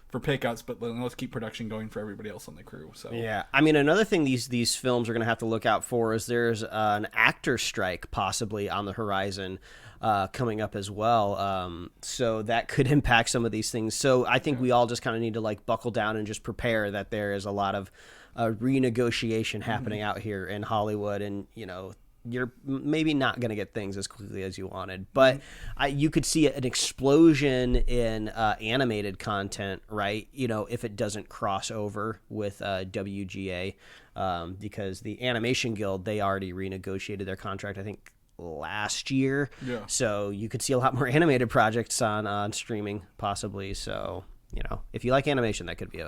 for payouts, but let's keep production going for everybody else on the crew. So yeah, another thing these films are going to have to look out for is there's an actor strike possibly on the horizon. Coming up as well. So that could impact some of these things. So I think we all just kind of need to like buckle down and just prepare that there is a lot of renegotiation happening out here in Hollywood. And, you're maybe not going to get things as quickly as you wanted, but you could see an explosion in animated content, right? If it doesn't cross over with WGA, because the Animation Guild, they already renegotiated their contract, I think, last year. Yeah. So you could see a lot more animated projects on streaming possibly. So, if you like animation, that could be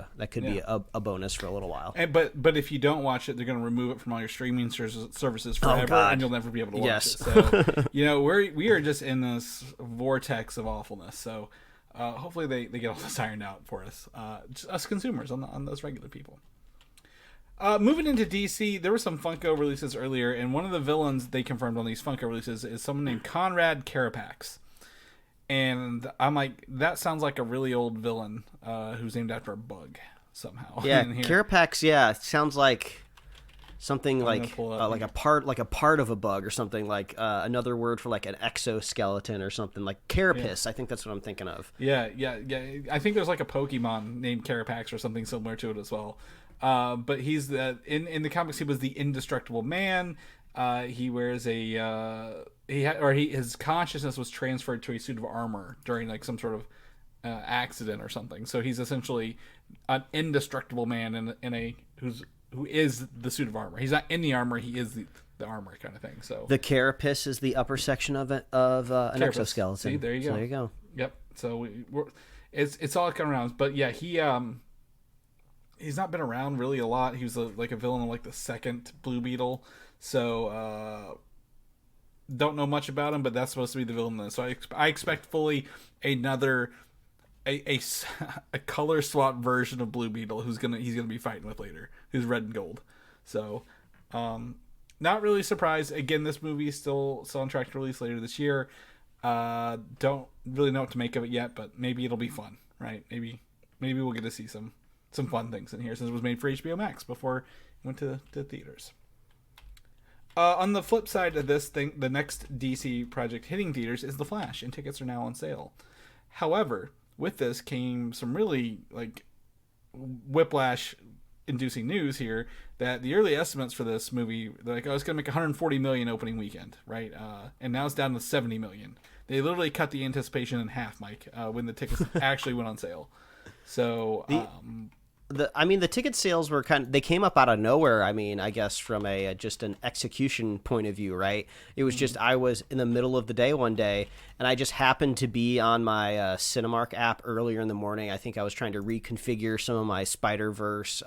a bonus for a little while. But if you don't watch it, they're going to remove it from all your streaming services forever, and you'll never be able to watch it. So, we are just in this vortex of awfulness. So, hopefully they get all this ironed out for us, just us consumers, on those regular people. Moving into DC, there were some Funko releases earlier, and one of the villains they confirmed on these Funko releases is someone named Conrad Carapax. And I'm like, that sounds like a really old villain who's named after a bug somehow. Yeah, Carapax. Yeah, it sounds like something like a part of a bug or something, like another word for like an exoskeleton or something, like carapace. Yeah. I think that's what I'm thinking of. Yeah. I think there's like a Pokemon named Carapax or something similar to it as well. But he's in the comics, he was the indestructible man. He wears his consciousness was transferred to a suit of armor during like some sort of accident or something. So he's essentially an indestructible man who is the suit of armor. He's not in the armor; he is the armor kind of thing. So the carapace is the upper section of an exoskeleton. See, there you go. So there you go. Yep. So it's all coming around. But yeah, he he's not been around really a lot. He was like a villain in like the second Blue Beetle, so don't know much about him. But that's supposed to be the villain. So I expect fully another a color swap version of Blue Beetle he's gonna be fighting with later, who's red and gold. So not really surprised. Again, this movie is still on track to release later this year. Don't really know what to make of it yet, but maybe it'll be fun, right? Maybe we'll get to see some fun things in here, since it was made for HBO Max before it went to theaters. On the flip side of this thing, the next DC project hitting theaters is The Flash, and tickets are now on sale. However, with this came some really like whiplash inducing news here, that the early estimates for this movie, they're like, it's gonna make 140 million opening weekend, right? And now it's down to 70 million. They literally cut the anticipation in half, Mike, when the tickets actually went on sale. So the ticket sales were they came up out of nowhere. I mean, I guess from just an execution point of view, right? It was just, I was in the middle of the day one day, and I just happened to be on my Cinemark app earlier in the morning. I think I was trying to reconfigure some of my Spider-Verse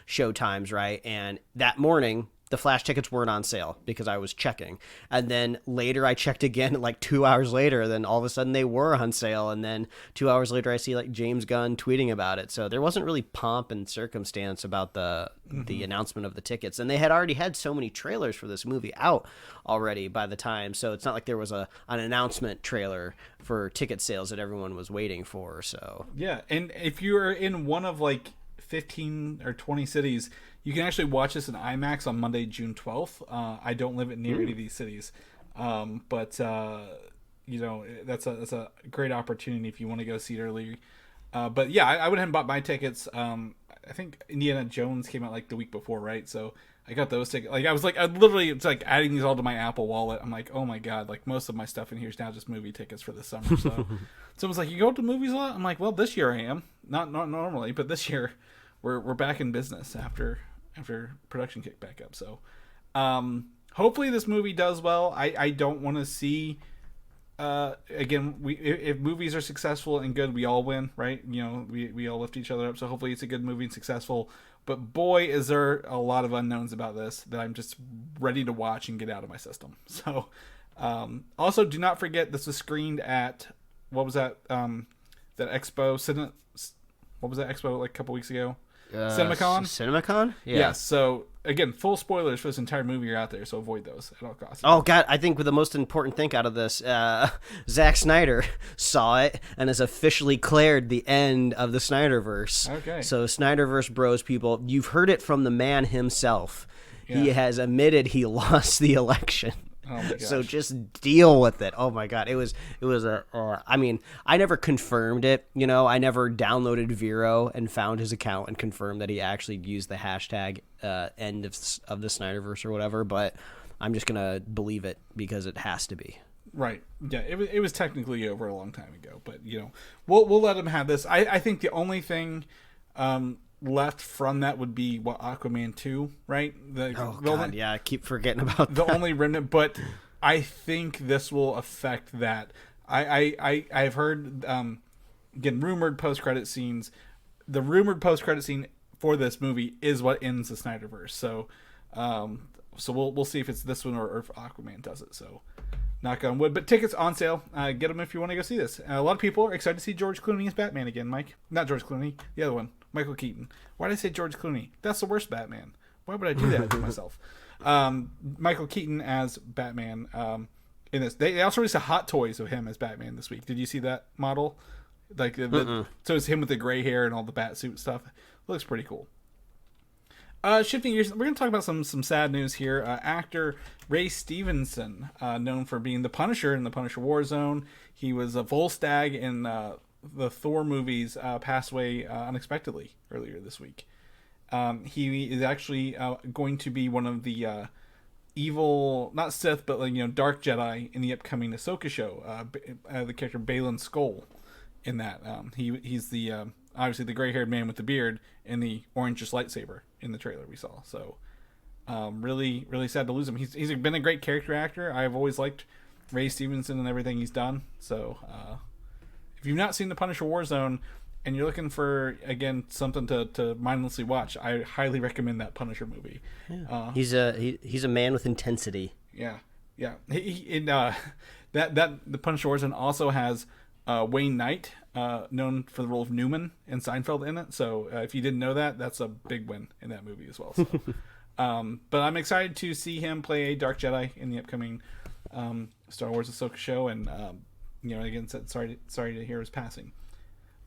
show times, right? And that morning, the Flash tickets weren't on sale because I was checking. And then later I checked again, like 2 hours later, then all of a sudden they were on sale. And then 2 hours later I see like James Gunn tweeting about it. So there wasn't really pomp and circumstance about the announcement of the tickets. And they had already had so many trailers for this movie out already by the time. So it's not like there was an announcement trailer for ticket sales that everyone was waiting for. So yeah, and if you're in one of like 15 or 20 cities, you can actually watch this in IMAX on Monday, June 12th. I don't live near any of these cities, but that's a great opportunity if you want to go see it early. But yeah, I went ahead and bought my tickets. I think Indiana Jones came out like the week before, right? So I got those tickets. Like I literally, it's like adding these all to my Apple Wallet. I'm like, oh my god, like most of my stuff in here is now just movie tickets for this summer. So someone's like, you go to movies a lot? I'm like, well, this year I am. Not normally, but this year we're back in business after production kicked back up. So hopefully this movie does well. I don't want to see again, if movies are successful and good, we all win, right? You know, we all lift each other up. So hopefully it's a good movie and successful. But boy, is there a lot of unknowns about this that I'm just ready to watch and get out of my system. So also, do not forget, this was screened at, what was that expo? What was that expo like a couple weeks ago? CinemaCon? Yeah. So again, full spoilers for this entire movie are out there, so avoid those at all costs. Oh god, I think the most important thing out of this, Zack Snyder saw it and has officially declared the end of the Snyderverse. Okay. So Snyderverse bros, people, you've heard it from the man himself. Yeah. He has admitted he lost the election. Oh my gosh. So just deal with it. Oh my god, it was I mean, I never confirmed it, you know. I never downloaded Vero and found his account and confirmed that he actually used the hashtag end of the Snyderverse or whatever, but I'm just gonna believe it because it has to be. Right. Yeah, it was technically over a long time ago, but you know, we'll let him have this. I think the only thing left from that would be Aquaman 2, right? I keep forgetting about the only remnant, but I think this will affect that. I've heard again, rumored post-credit scenes. The rumored post-credit scene for this movie is what ends the Snyderverse. So we'll see if it's this one or if Aquaman does it. So knock on wood. But tickets on sale. Get them if you want to go see this. A lot of people are excited to see George Clooney as Batman again, Mike. Not George Clooney, the other one. Michael Keaton. Why did I say George Clooney? That's the worst Batman. Why would I do that to myself? Michael Keaton as Batman in this. They also released a Hot Toys of him as Batman this week. Did you see that model? Like so it's him with the gray hair and all the bat suit stuff. Looks pretty cool. Shifting gears, we're going to talk about some sad news here. Actor Ray Stevenson, known for being the Punisher in the Punisher Warzone. He was a Volstagg in the Thor movies, passed away unexpectedly earlier this week. He is actually going to be one of the evil, not Sith, but Dark Jedi in the upcoming Ahsoka show. The character Baylan Skoll in that. He's the obviously the gray-haired man with the beard and the orange lightsaber in the trailer we saw. So really, really sad to lose him. He's been a great character actor. I've always liked Ray Stevenson and everything he's done. So if you've not seen the Punisher Warzone, and you're looking for, again, something to mindlessly watch, I highly recommend that Punisher movie. Yeah. He's a man with intensity. Yeah. The Punisher Origin also has Wayne Knight, known for the role of Newman in Seinfeld, in it. So if you didn't know that, that's a big win in that movie as well. So. But I'm excited to see him play a Dark Jedi in the upcoming Star Wars Ahsoka show, and again, sorry to hear his passing.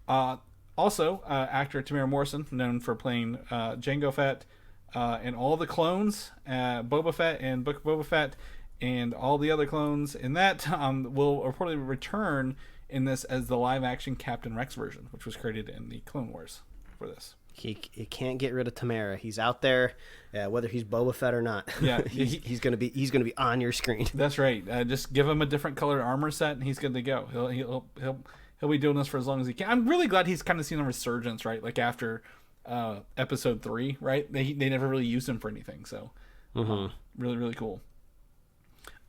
Also, actor Tamara Morrison, known for playing Jango Fett and all the clones, Boba Fett and Book of Boba Fett, and all the other clones in that, will reportedly return in this as the live-action Captain Rex version, which was created in the Clone Wars for this. He can't get rid of Tamara. He's out there, whether he's Boba Fett or not. Yeah, he's gonna be on your screen. That's right. Just give him a different colored armor set, and he's good to go. He'll be doing this for as long as he can. I'm really glad he's kind of seen a resurgence, right? Like after Episode 3, right? They never really used him for anything, so really, really cool.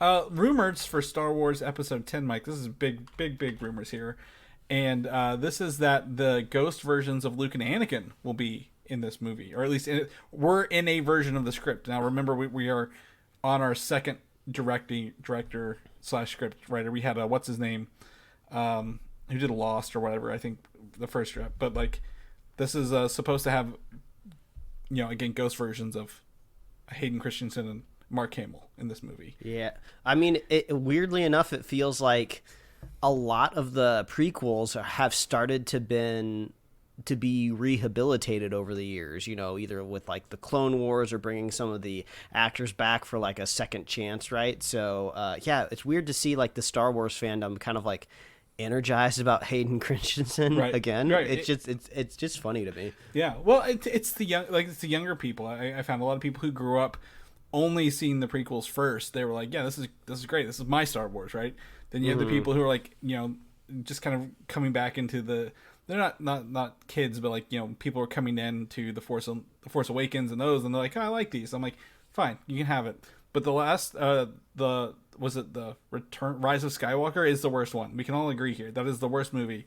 Rumors for Star Wars Episode 10, Mike. This is big rumors here. And this is that the ghost versions of Luke and Anakin will be in this movie, or at least we're in a version of the script. Now, remember, we are on our second director / script writer. We had what's his name, who did Lost or whatever. I think the first script, but like this is supposed to have, again, ghost versions of Hayden Christensen and Mark Hamill in this movie. Yeah, I mean, weirdly enough, it feels like a lot of the prequels have started to be rehabilitated over the years, either with like the Clone Wars or bringing some of the actors back for like a second chance, right? So it's weird to see like the Star Wars fandom kind of like energized about Hayden Christensen again. Right. It's just funny to me. Yeah, well, it's the younger people. I found a lot of people who grew up only seeing the prequels first. They were like, yeah, this is great. This is my Star Wars, right? Then you have the people who are like, just kind of coming back into they're not kids, but like, people are coming in to the Force Awakens and those, and they're like, oh, I like these. I'm like, fine, you can have it. But the last, the Rise of Skywalker is the worst one. We can all agree here. That is the worst movie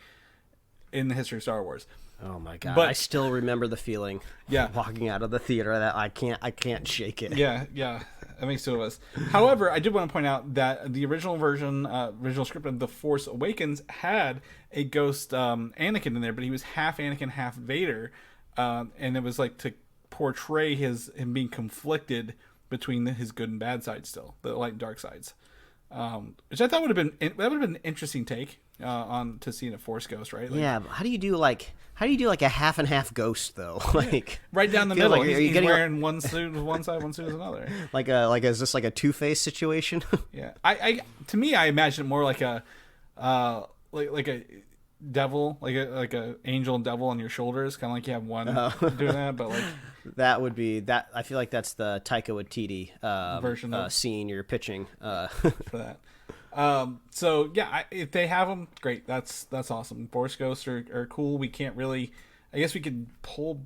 in the history of Star Wars. Oh my god! But I still remember the feeling. Yeah, walking out of the theater, that I can't shake it. Yeah, that makes two of us. However, I did want to point out that the original version, original script of The Force Awakens had a ghost Anakin in there, but he was half Anakin, half Vader, and it was like to portray him being conflicted between his good and bad sides, still the light and dark sides, which I thought would have been an interesting take on to seeing a Force ghost, right? Like, yeah, but how do you do like a half and half ghost though? Like right down the middle. Like, he's wearing one suit with one side, one suit with another. Is this like a Two-Face situation? Yeah, I to me, I imagine it more like a like a devil, like a angel and devil on your shoulders, kind of like you have one doing that, but like that would be that. I feel like that's the Taika Waititi version of scene you're pitching for that. So yeah, if they have them, great. That's awesome. Force ghosts are cool. We can't really, I guess we could pull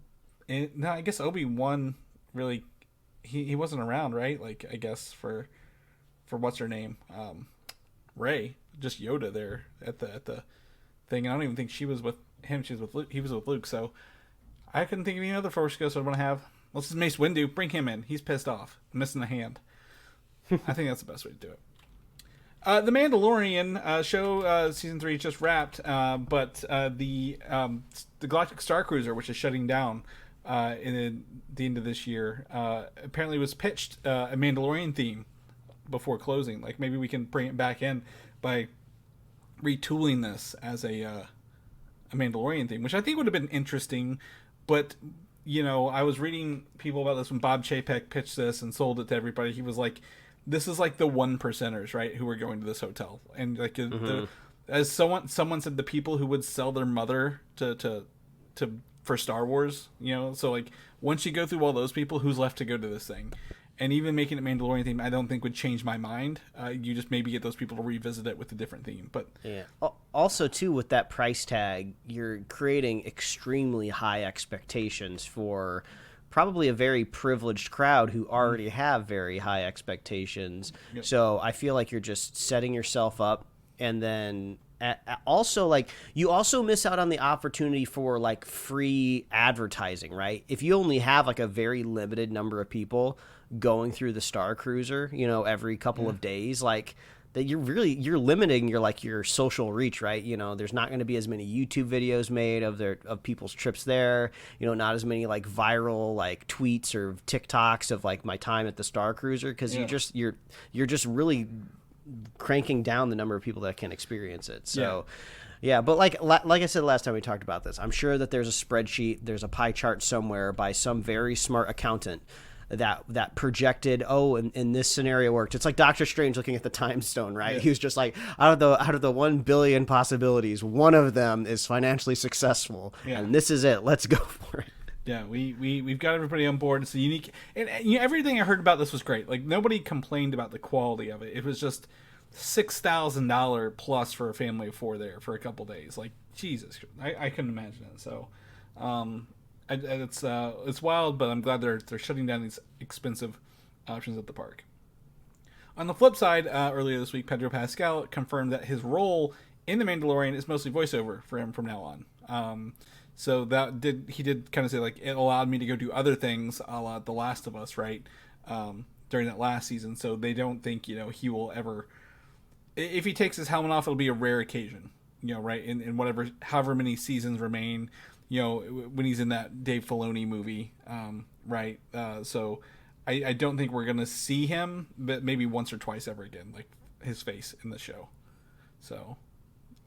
in. No, I guess Obi-Wan really, he wasn't around, right? Like, I guess for what's her name, Rey, just Yoda there at the thing. I don't even think she was with him. She was with Luke. He was with Luke. So I couldn't think of any other Force ghosts I'd want to have. Let's just Mace Windu. Bring him in. He's pissed off, missing a hand. I think that's the best way to do it. The Mandalorian show season 3 just wrapped, but the Galactic Star Cruiser, which is shutting down in the end of this year, apparently was pitched a Mandalorian theme before closing. Like, maybe we can bring it back in by retooling this as a Mandalorian theme, which I think would have been interesting. But I was reading people about this when Bob Chapek pitched this and sold it to everybody. He was like, this is like the 1%ers, right, who are going to this hotel, and like as someone said, the people who would sell their mother to for Star Wars, so like once you go through all those people, who's left to go to this thing? And even making it Mandalorian theme, I don't think would change my mind. You just maybe get those people to revisit it with a different theme. But yeah, also too, with that price tag, you're creating extremely high expectations for probably a very privileged crowd who already have very high expectations. Yep. So I feel like you're just setting yourself up, and then also, like, you also miss out on the opportunity for like free advertising, right? If you only have like a very limited number of people going through the Star Cruiser, you know, every couple of days, like, that you're limiting your social reach, right? You know, there's not going to be as many YouTube videos made of people's trips there. You know, not as many like viral like tweets or TikToks of like my time at the Star Cruiser, because you're just really cranking down the number of people that can experience it. So yeah, but like I said last time we talked about this, I'm sure that there's a spreadsheet, there's a pie chart somewhere by some very smart accountant that projected, in this scenario worked. It's like Doctor Strange looking at the time stone, right? He was just like, out of the 1 billion possibilities, one of them is financially successful, and this is it. Let's go for it. Yeah, we've got everybody on board. It's a unique, and you know, everything I heard about this was great. Like, nobody complained about the quality of it. It was just $6,000 plus for a family of 4 there for a couple days. Like, Jesus, I couldn't imagine it. So, it's wild, but I'm glad they're shutting down these expensive options at the park. On the flip side, earlier this week, Pedro Pascal confirmed that his role in The Mandalorian is mostly voiceover for him from now on. So he did kind of say, like, it allowed me to go do other things, a la The Last of Us, right? During that last season. So they don't think, you know, he will ever, if he takes his helmet off, it'll be a rare occasion, you know, right? In however many seasons remain, you know, when he's in that Dave Filoni movie, right? So I don't think we're going to see him, but maybe once or twice ever again, like his face in the show. So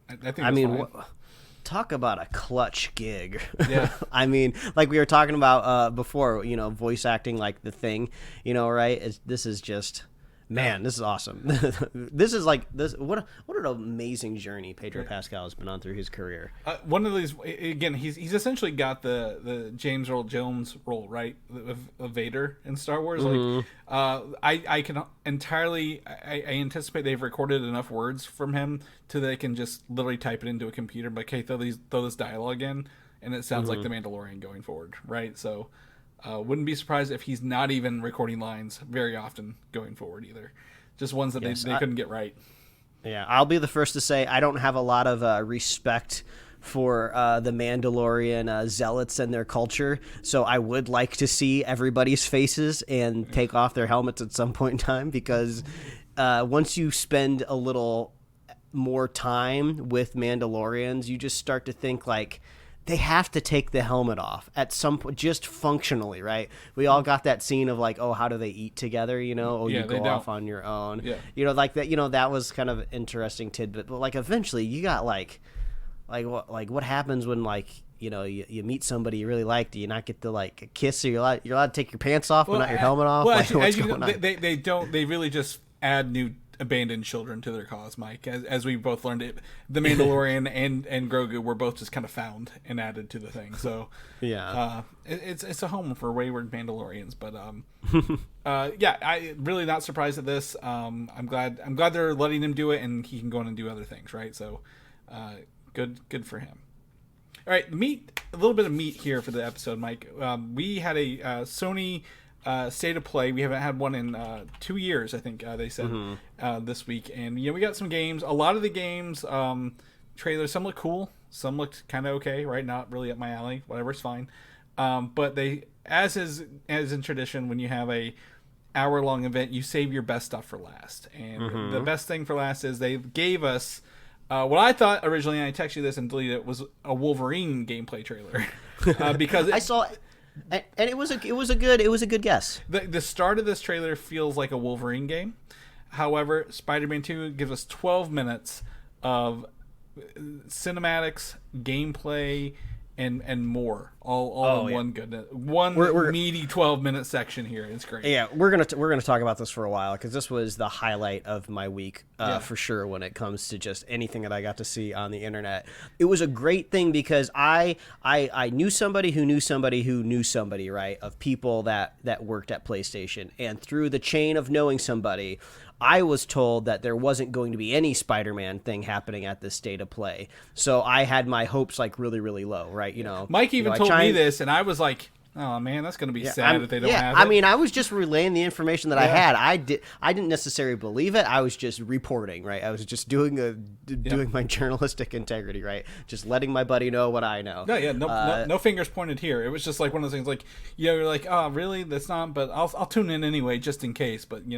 I think that's fine. Talk about a clutch gig. Yeah. I mean, like we were talking about before, you know, voice acting like the thing, you know, right? This is just, man, this is awesome. This is like this. What an amazing journey Pedro Pascal has been on through his career. One of these, again, he's essentially got the James Earl Jones role, right, of Vader in Star Wars. Mm-hmm. Like, I can entirely, I anticipate they've recorded enough words from him to they can just literally type it into a computer. Like, hey, throw this dialogue in, and it sounds like the Mandalorian going forward, right? So. Wouldn't be surprised if he's not even recording lines very often going forward either. Just ones that they couldn't get right. Yeah, I'll be the first to say I don't have a lot of respect for the Mandalorian zealots and their culture, so I would like to see everybody's faces and take off their helmets at some point in time, because once you spend a little more time with Mandalorians, you just start to think like, they have to take the helmet off at some point, just functionally, right? We all got that scene of like, oh, how do they eat together? You know, you go off on your own. Yeah. You know, like that. You know, that was kind of an interesting tidbit. But like, eventually, you got like what happens when, like, you know, you meet somebody you really like? Do you not get to like kiss? Or you're allowed to take your pants off, but not your helmet off? Well, like, what's going on? They don't. They really just add new abandoned children to their cause, Mike. As we both learned, the Mandalorian and Grogu were both just kind of found and added to the thing. So yeah, it's a home for wayward Mandalorians. But yeah, I really not surprised at this. I'm glad they're letting him do it, and he can go on and do other things, right? So good for him. All right, a little bit of meat here for the episode, Mike. We had a Sony State of Play. We haven't had one in 2 years, I think they said, this week. And, you know, we got some games. A lot of the games, trailers, some look cool. Some looked kind of okay, right? Not really up my alley. Whatever, it's fine. But they, as in tradition, when you have a hour-long event, you save your best stuff for last. And the best thing for last is they gave us what I thought originally, and I texted you this and deleted it, was a Wolverine gameplay trailer. Because I saw it. And it was a good guess. The start of this trailer feels like a Wolverine game. However, Spider-Man 2 gives us 12 minutes of cinematics, gameplay, and more, all in one goodness. We're meaty 12-minute section here. It's great. Yeah, we're gonna talk about this for a while, because this was the highlight of my week for sure when it comes to just anything that I got to see on the internet. It was a great thing because I knew somebody who knew somebody who knew somebody, right, of people that worked at PlayStation, and through the chain of knowing somebody, I was told that there wasn't going to be any Spider-Man thing happening at this State of Play. So I had my hopes like really, really low, right? You know, Mike even told me this, and I was like, Oh man, that's gonna be sad if they don't have it. I mean, I was just relaying the information that I had. I didn't necessarily believe it. I was just reporting, right? I was just doing my journalistic integrity, right? Just letting my buddy know what I know. No fingers pointed here. It was just like one of those things, like you're like, oh really? That's not. But I'll tune in anyway, just in case. But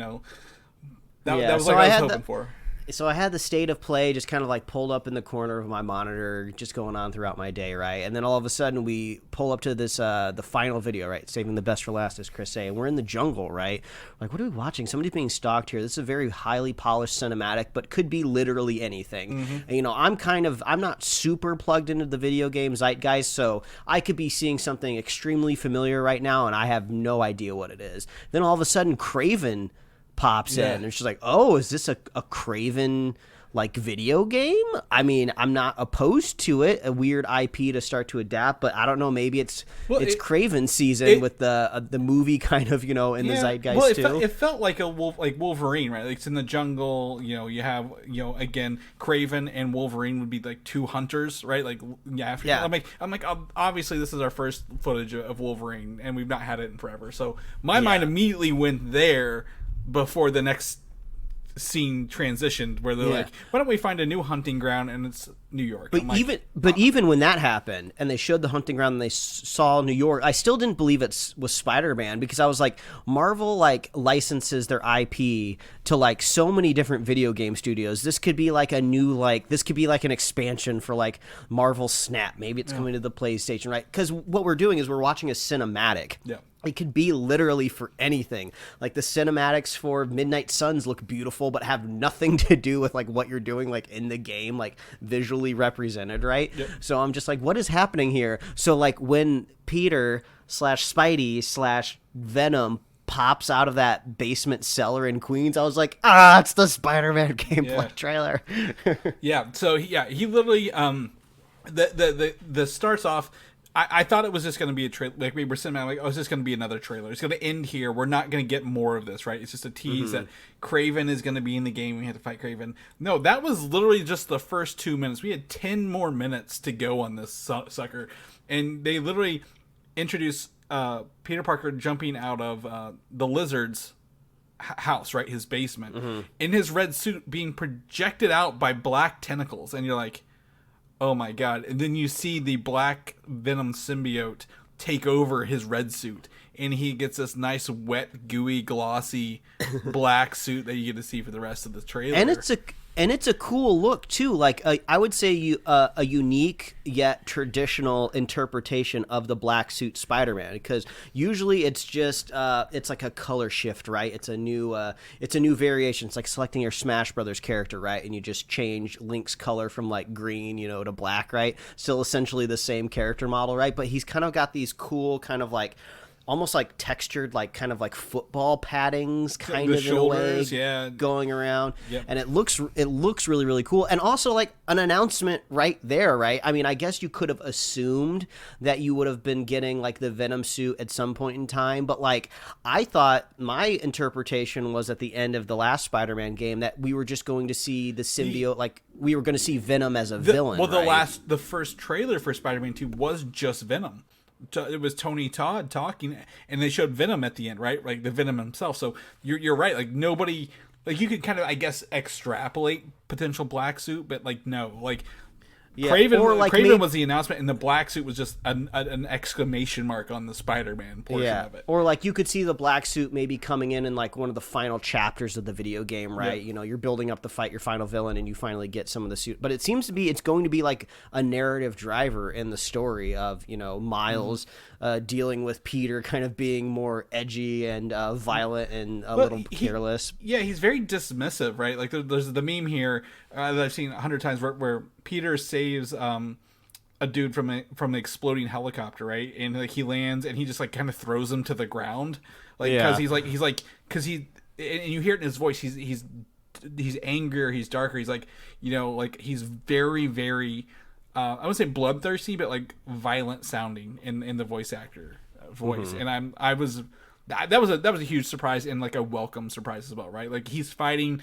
that was like I was hoping for. So I had the state of play just kind of like pulled up in the corner of my monitor, just going on throughout my day, right? And then all of a sudden we pull up to this the final video, right? Saving the best for last, as Chris say. And we're in the jungle, right? Like, what are we watching? Somebody's being stalked here. This is a very highly polished cinematic, but could be literally anything. And, I'm not super plugged into the video game zeitgeist, so I could be seeing something extremely familiar right now, and I have no idea what it is. Then all of a sudden, Craven pops in, and she's like, oh, is this a Craven like video game? I mean, I'm not opposed to it, a weird IP to start to adapt, but I don't know, maybe it's Craven season with the movie kind of, in the zeitgeist too. It felt like like Wolverine, right? Like it's in the jungle, you have, again, Craven and Wolverine would be like two hunters, right? Like, I'm like, obviously this is our first footage of Wolverine and we've not had it in forever. So my mind immediately went there before the next scene transitioned, where they're like, why don't we find a new hunting ground, and it's New York. But even when that happened and they showed the hunting ground and they saw New York, I still didn't believe it was Spider-Man, because I was like, Marvel like licenses their IP to like so many different video game studios. This could be like this could be like an expansion for like Marvel Snap. Maybe it's coming to the PlayStation, right? Because what we're doing is we're watching a cinematic. Yeah. It could be literally for anything. Like the cinematics for Midnight Suns look beautiful, but have nothing to do with like what you're doing like in the game, like visually represented, right? Yep. So I'm just like, what is happening here? So like when Peter / Spidey / Venom pops out of that basement cellar in Queens, I was like, it's the Spider-Man gameplay trailer. So he literally the starts off. I thought it was just going to be a trailer. Like we were sitting there, like, it's just going to be another trailer. It's going to end here. We're not going to get more of this, right? It's just a tease that Kraven is going to be in the game. We have to fight Kraven. No, that was literally just the first 2 minutes. We had 10 more minutes to go on this sucker, and they literally introduced Peter Parker jumping out of the Lizard's house, right? His basement, in his red suit, being projected out by black tentacles, and you're like, oh my god. And then you see the black Venom symbiote take over his red suit, and he gets this nice wet, gooey, glossy black suit that you get to see for the rest of the trailer. And it's a cool look too. Like I would say a unique yet traditional interpretation of the black suit Spider-Man, because usually it's just it's like a color shift, right? It's a new variation. It's like selecting your Smash Brothers character, right? And you just change Link's color from like green, to black, right? Still essentially the same character model, right? But he's kind of got these cool kind of like almost like textured, like kind of like football paddings, kind of shoulders, in a way, going around. Yep. And it looks really, really cool. And also like an announcement right there, right? I mean, I guess you could have assumed that you would have been getting like the Venom suit at some point in time, but like I thought my interpretation was at the end of the last Spider-Man game that we were just going to see the symbiote, like we were going to see Venom as a villain. Well, the first trailer for Spider-Man 2 was just Venom. It was Tony Todd talking, and they showed Venom at the end, right? Like the Venom himself. So you're right. Like nobody, like you could kind of, I guess, extrapolate potential black suit, but like no, like Kraven was the announcement, and the black suit was just an exclamation mark on the Spider-Man portion of it. Or like you could see the black suit maybe coming in like one of the final chapters of the video game, right? Yep. You're building up to fight your final villain, and you finally get some of the suit. But it seems to be it's going to be like a narrative driver in the story of Miles dealing with Peter kind of being more edgy and violent and a little careless. He's very dismissive, right? Like there's the meme here that I've seen 100 times where Peter saves a dude from an exploding helicopter, right? And like he lands and he just like kind of throws him to the ground, like because and you hear it in his voice. He's angrier, he's darker. He's like like he's very, very I wouldn't say bloodthirsty, but like violent sounding in the voice actor voice. And that was a huge surprise, and like a welcome surprise as well, right? Like he's fighting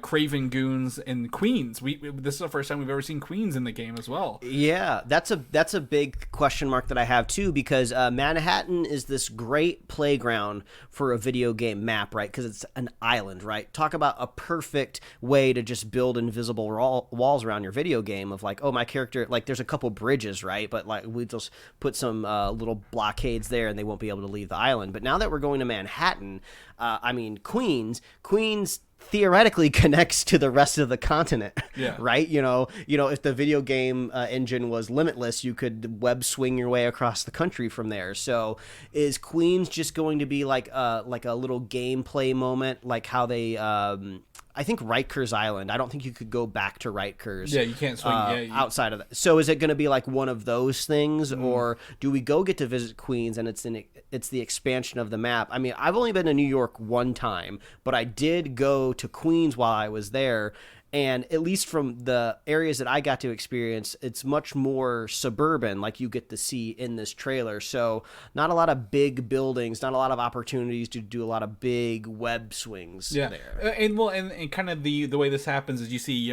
Craven goons and Queens. This is the first time we've ever seen Queens in the game as well. Yeah, that's a big question mark that I have too, because Manhattan is this great playground for a video game map, right? Because it's an island, right? Talk about a perfect way to just build invisible walls around your video game of like, oh, my character, like there's a couple bridges, right? But like we just put some little blockades there and they won't be able to leave the island. But now that we're going to Manhattan, Queens theoretically connects to the rest of the continent, right? You know, if the video game engine was limitless, you could web swing your way across the country from there. So is Queens just going to be like a little gameplay moment, like how they I think Rikers Island, I don't think you could go back to Rikers. Yeah, you can't swing outside of that. So is it going to be like one of those things, or do we go get to visit Queens and it's the expansion of the map? I mean, I've only been to New York one time, but I did go to Queens while I was there. And at least from the areas that I got to experience, it's much more suburban, like you get to see in this trailer. So not a lot of big buildings, not a lot of opportunities to do a lot of big web swings there. And kind of the way this happens is you see,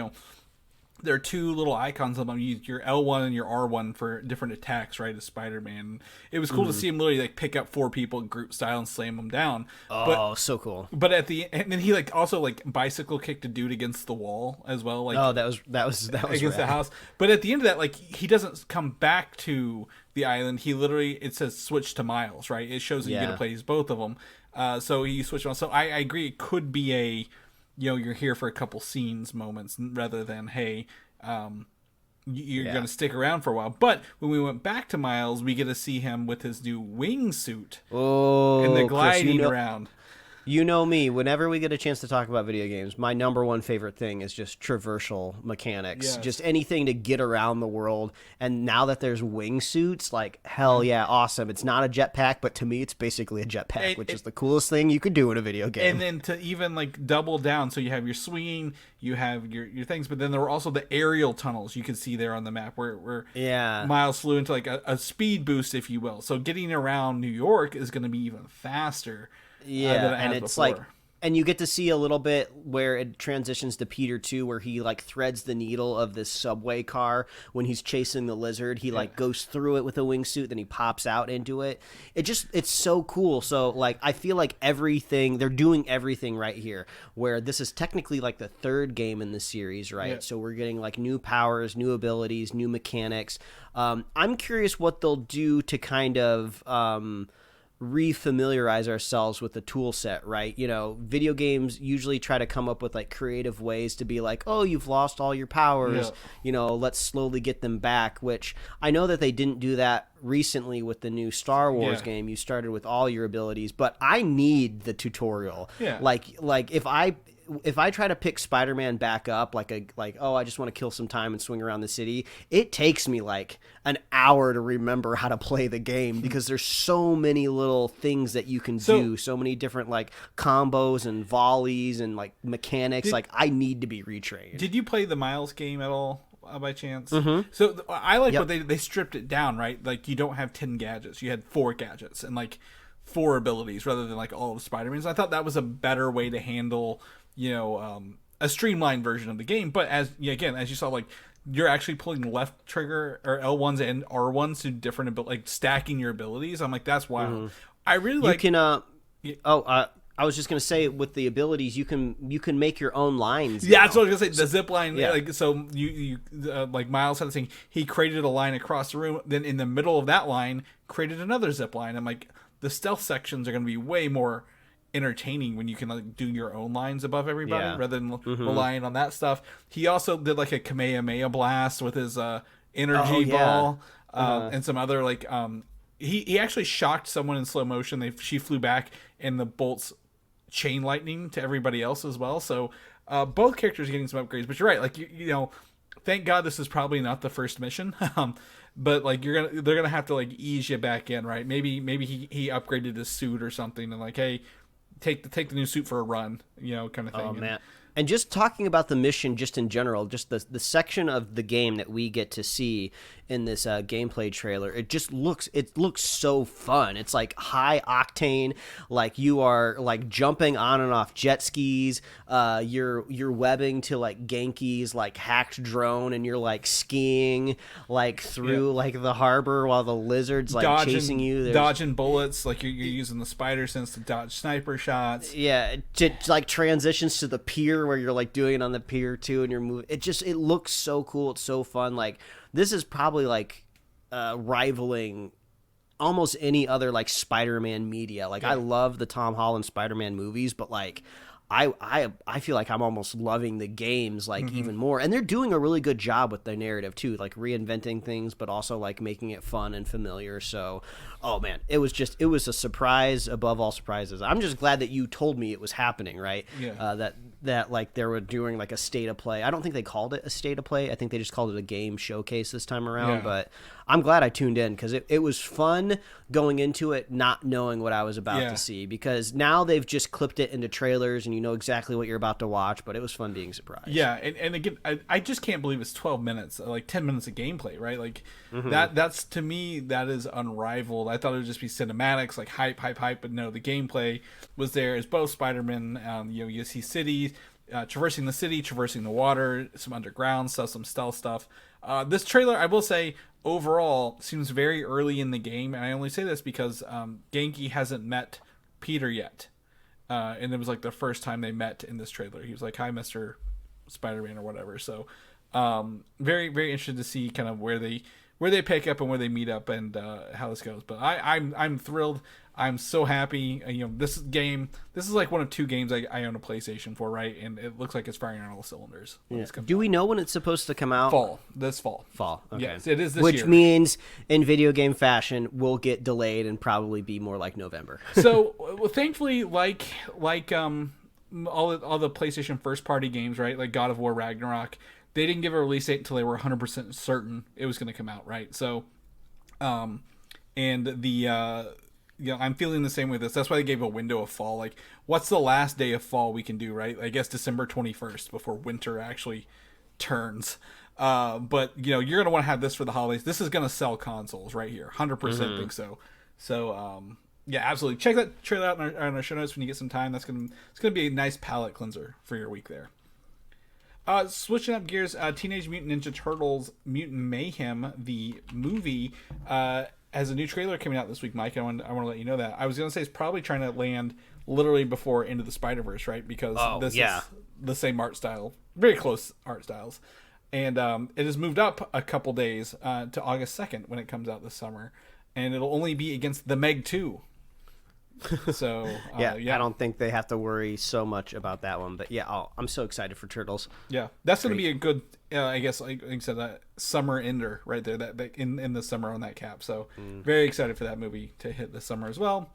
there are two little icons of them. You use your L1 and your R1 for different attacks, right, as Spider-Man. It was cool to see him literally like pick up 4 people group style and slam them down. So cool. But and then he like also like bicycle kicked a dude against the wall as well. Like, that was against rad. the house. But at the end of that, like he doesn't come back to the island. He literally, it says switch to Miles, right? It shows that you get to play both of them. So you switch on. So I agree. It could be a, you're here for a couple scenes moments rather than, hey, you're going to stick around for a while. But when we went back to Miles, we get to see him with his new wingsuit and the gliding around. You know me, whenever we get a chance to talk about video games, my number one favorite thing is just traversal mechanics. Yes. Just anything to get around the world. And now that there's wingsuits, like, hell yeah, awesome. It's not a jetpack, but to me, it's basically a jetpack, which is the coolest thing you could do in a video game. And then to even, like, double down, so you have your swinging, you have your things, but then there were also the aerial tunnels you could see there on the map where Miles flew into, like, a speed boost, if you will. So getting around New York is going to be even faster. Yeah, and it's before. Like, and you get to see a little bit where it transitions to Peter 2, where he like threads the needle of this subway car when he's chasing the lizard. He like goes through it with a wingsuit, then he pops out into it. It's so cool. So like I feel like they're doing everything right here. Where this is technically like the third game in the series, right? Yeah. So we're getting like new powers, new abilities, new mechanics. I'm curious what they'll do to kind of refamiliarize ourselves with the tool set, right? Video games usually try to come up with like creative ways to be like, oh, you've lost all your powers, let's slowly get them back, which I know that they didn't do that recently with the new Star Wars game. You started with all your abilities, but I need the tutorial. Like if I try to pick Spider-Man back up, I just want to kill some time and swing around the city, it takes me like an hour to remember how to play the game because there's so many little things that you can do, so many different like combos and volleys and like mechanics. I need to be retrained. Did you play the Miles game at all? By chance? Mm-hmm. So I like what they stripped it down, right? Like you don't have 10 gadgets, you had 4 gadgets and like 4 abilities rather than like all of Spider-Man's. I thought that was a better way to handle a streamlined version of the game. But as you saw, like you're actually pulling left trigger or L1s and R1s to different like stacking your abilities. I'm like, that's wild. Mm-hmm. I really like. You can. I was just gonna say with the abilities, you can make your own lines. Yeah, that's what I was gonna say. The zip line, like so, you like Miles had this thing. He created a line across the room. Then in the middle of that line, created another zip line. I'm like, the stealth sections are gonna be way more entertaining when you can like do your own lines above everybody rather than relying on that stuff. He also did like a Kamehameha blast with his energy ball and some other like he actually shocked someone in slow motion. She flew back and the bolts chain lightning to everybody else as well. So both characters are getting some upgrades. But you're right, like you thank God this is probably not the first mission. But like they're gonna have to like ease you back in, right? Maybe he upgraded his suit or something and like, hey, take the new suit for a run, kind of thing. Oh man, And just talking about the mission just in general, just the section of the game that we get to see in this gameplay trailer, it looks so fun. It's like high octane, like you are like jumping on and off jet skis, you're webbing to like Genki's like hacked drone, and you're like skiing like through like the harbor while the lizards like chasing you. Dodging bullets, like you're using the spider sense to dodge sniper shots. Yeah, it like transitions to the pier where you're like doing it on the pier too, and you're moving. It looks so cool. It's so fun. Like this is probably like rivaling almost any other like Spider-Man media. Like I love the Tom Holland Spider-Man movies, but like I feel like I'm almost loving the games like even more. And they're doing a really good job with their narrative too, like reinventing things, but also like making it fun and familiar. So, oh man, it was a surprise above all surprises. I'm just glad that you told me it was happening, right? Yeah. That like they were doing like a state of play. I don't think they called it a state of play. I think they just called it a game showcase this time around. Yeah. But I'm glad I tuned in because it was fun going into it not knowing what I was about to see, because now they've just clipped it into trailers and you know exactly what you're about to watch, but it was fun being surprised. Yeah, and again, I just can't believe it's 12 minutes, like 10 minutes of gameplay, right? Like that's to me, that is unrivaled. I thought it would just be cinematics, like hype, but no, the gameplay was there as both Spider-Man. You see cities, traversing the city, traversing the water, some underground stuff, some stealth stuff. This trailer, I will say, overall seems very early in the game, and I only say this because Genki hasn't met Peter yet. And it was like the first time they met in this trailer. He was like, "Hi, Mr. Spider-Man," or whatever. So, very, very interested to see kind of where they pick up and where they meet up and how this goes. But I'm thrilled. I'm so happy. This is like one of two games I own a PlayStation for, right? And it looks like it's firing on all cylinders. Yeah. Do we know when it's supposed to come out? This fall. Okay. Yes, it is this Which year. means, in video game fashion, will get delayed and probably be more like November. So, thankfully, like all the PlayStation first party games, right? Like God of War Ragnarok, they didn't give a release date until they were 100% certain it was going to come out, right? So, and the I'm feeling the same with this. That's why they gave a window of fall. Like, what's the last day of fall we can do, right? I guess December 21st before winter actually turns. But you're gonna want to have this for the holidays. This is gonna sell consoles right here, 100% think so. So yeah, absolutely. Check that trailer out on our show notes when you get some time. It's gonna be a nice palate cleanser for your week there. Switching up gears, Teenage Mutant Ninja Turtles Mutant Mayhem, the movie, has a new trailer coming out this week, Mike. I want to let you know that. I was going to say it's probably trying to land literally before Into the Spider-Verse, right? Because this is the same art style, very close art styles. And it has moved up a couple days to August 2nd when it comes out this summer. And it'll only be against the Meg 2. So yeah, I don't think they have to worry so much about that one. But yeah, I'm so excited for Turtles. Yeah, that's going to be a good, I guess, like I said, summer ender right there. That in the summer on that cap. So very excited for that movie to hit this summer as well.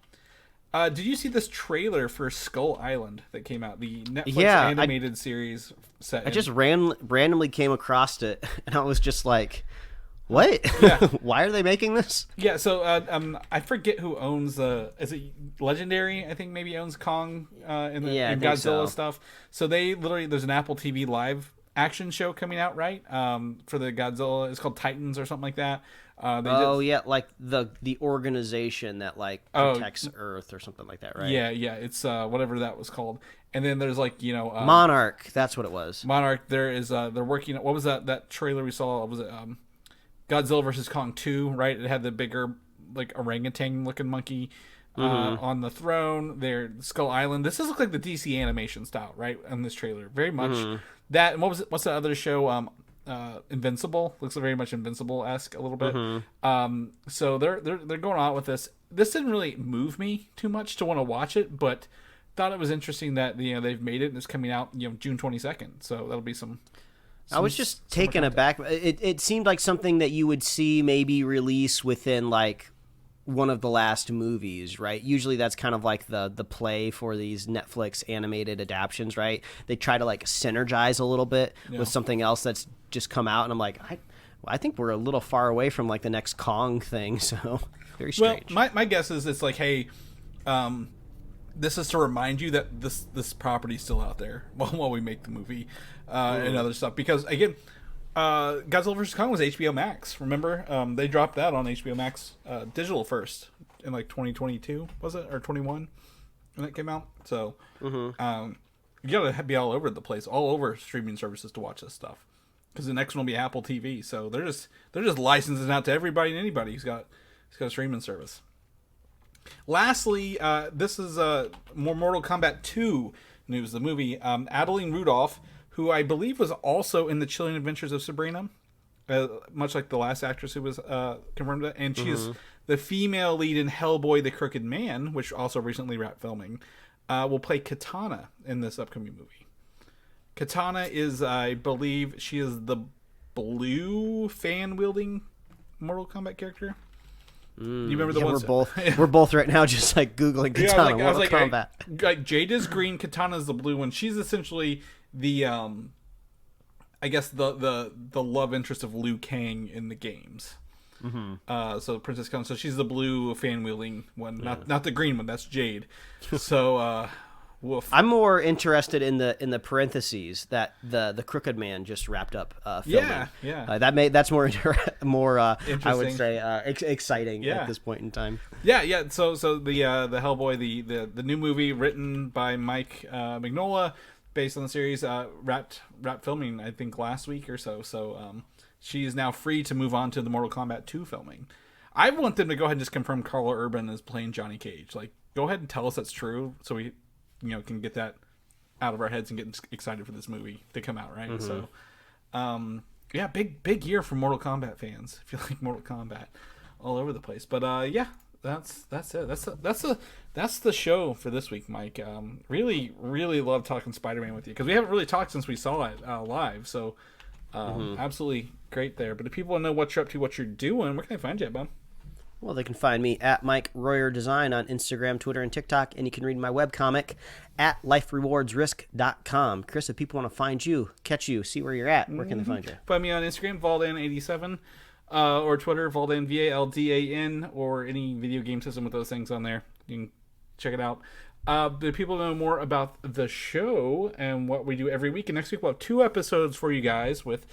Did you see this trailer for Skull Island that came out? The Netflix animated series set. I just randomly came across it, and I was just like, what? Yeah. Why are they making this? Yeah, so I forget who owns is it Legendary? I think maybe owns Kong in Godzilla stuff. So there's an Apple TV live action show coming out, right? For the Godzilla, it's called Titans or something like that. Like the organization that like protects Earth or something like that, right? Yeah, it's whatever that was called. And then there's like Monarch. That's what it was. Monarch. There is they're working. What was that trailer we saw? Was it Godzilla vs. Kong 2, right? It had the bigger, like, orangutan-looking monkey on the throne. There, Skull Island. This does look like the DC animation style, right? On this trailer, very much that. And what's the other show? Invincible looks very much Invincible-esque a little bit. So they're going on with this. This didn't really move me too much to want to watch it, but thought it was interesting that they've made it and it's coming out June 22nd. So that'll be some. I was just taken aback. It seemed like something that you would see maybe release within like one of the last movies, right? Usually that's kind of like the play for these Netflix animated adaptions, right? They try to like synergize a little bit with something else that's just come out, and I'm like, I think we're a little far away from like the next Kong thing, so very strange. Well, my guess is it's like, hey, this is to remind you that this property is still out there while we make the movie and other stuff. Because again, Godzilla vs. Kong was HBO Max. Remember, they dropped that on HBO Max digital first in like 2022, was it, or 21 when it came out? So you gotta be all over the place, all over streaming services to watch this stuff. Because the next one will be Apple TV. So they're just licensing out to everybody and anybody who's got a streaming service. Lastly, this is more Mortal Kombat 2 news. The movie, Adeline Rudolph, who I believe was also in The Chilling Adventures of Sabrina, much like the last actress who was confirmed, and she is the female lead in Hellboy: The Crooked Man, which also recently wrapped filming, will play Katana in this upcoming movie. Katana is, I believe, she is the blue fan-wielding Mortal Kombat character. You remember the ones? We're both right now just like Googling Katana. Mortal Kombat. Like Jade is green, Katana is the blue one. She's essentially the I guess the love interest of Liu Kang in the games. So Princess Katana, so she's the blue fan wielding one, not the green one. That's Jade. So woof. I'm more interested in the parentheses that the Crooked Man just wrapped up filming. That's more I would say exciting at this point in time. So the Hellboy, the new movie written by Mike Mignola, based on the series, wrapped filming I think last week or so. So she is now free to move on to the Mortal Kombat 2 filming. I want them to go ahead and just confirm Carla Urban is playing Johnny Cage. Like, go ahead and tell us that's true, so we can get that out of our heads and get excited for this movie to come out, right? So, big year for Mortal Kombat fans. If you like Mortal Kombat, all over the place. But that's it. That's the show for this week, Mike. Really love talking Spider-Man with you because we haven't really talked since we saw it live. So, absolutely great there. But if people want to know what you're up to, what you're doing, where can they find you, bud? Well, they can find me at Mike Royer Design on Instagram, Twitter, and TikTok, and you can read my webcomic at liferewardsrisk.com. Chris, if people want to find you, catch you, see where you're at, where can they find you? Find me on Instagram, Valdan87, or Twitter, Valdan, Valdan, or any video game system with those things on there. You can check it out. If people know more about the show and what we do every week, and next week we'll have 2 episodes for you guys with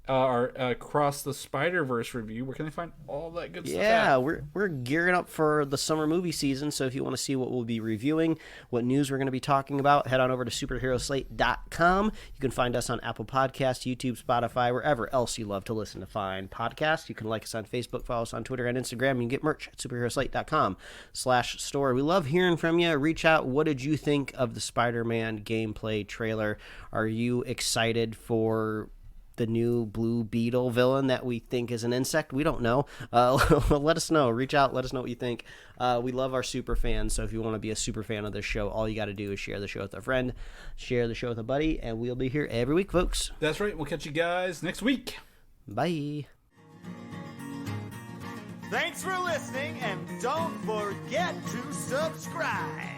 our Across the Spider-Verse review. Where can they find all that good stuff? Yeah, we're gearing up for the summer movie season, so if you want to see what we'll be reviewing, what news we're going to be talking about, head on over to superheroslate.com. You can find us on Apple Podcasts, YouTube, Spotify, wherever else you love to listen to find podcasts. You can like us on Facebook, follow us on Twitter and Instagram, and you can get merch at superheroslate.com/store. We love hearing from you. Reach out. What did you think of the Spider-Man gameplay trailer? Are you excited for the new blue Beetle villain that we think is an insect? We don't know. Let us know. Reach out. Let us know what you think. We love our super fans, so if you want to be a super fan of this show, all you got to do is share the show with a friend, share the show with a buddy, and we'll be here every week, folks. That's right. We'll catch you guys next week. Bye. Thanks for listening, and don't forget to subscribe.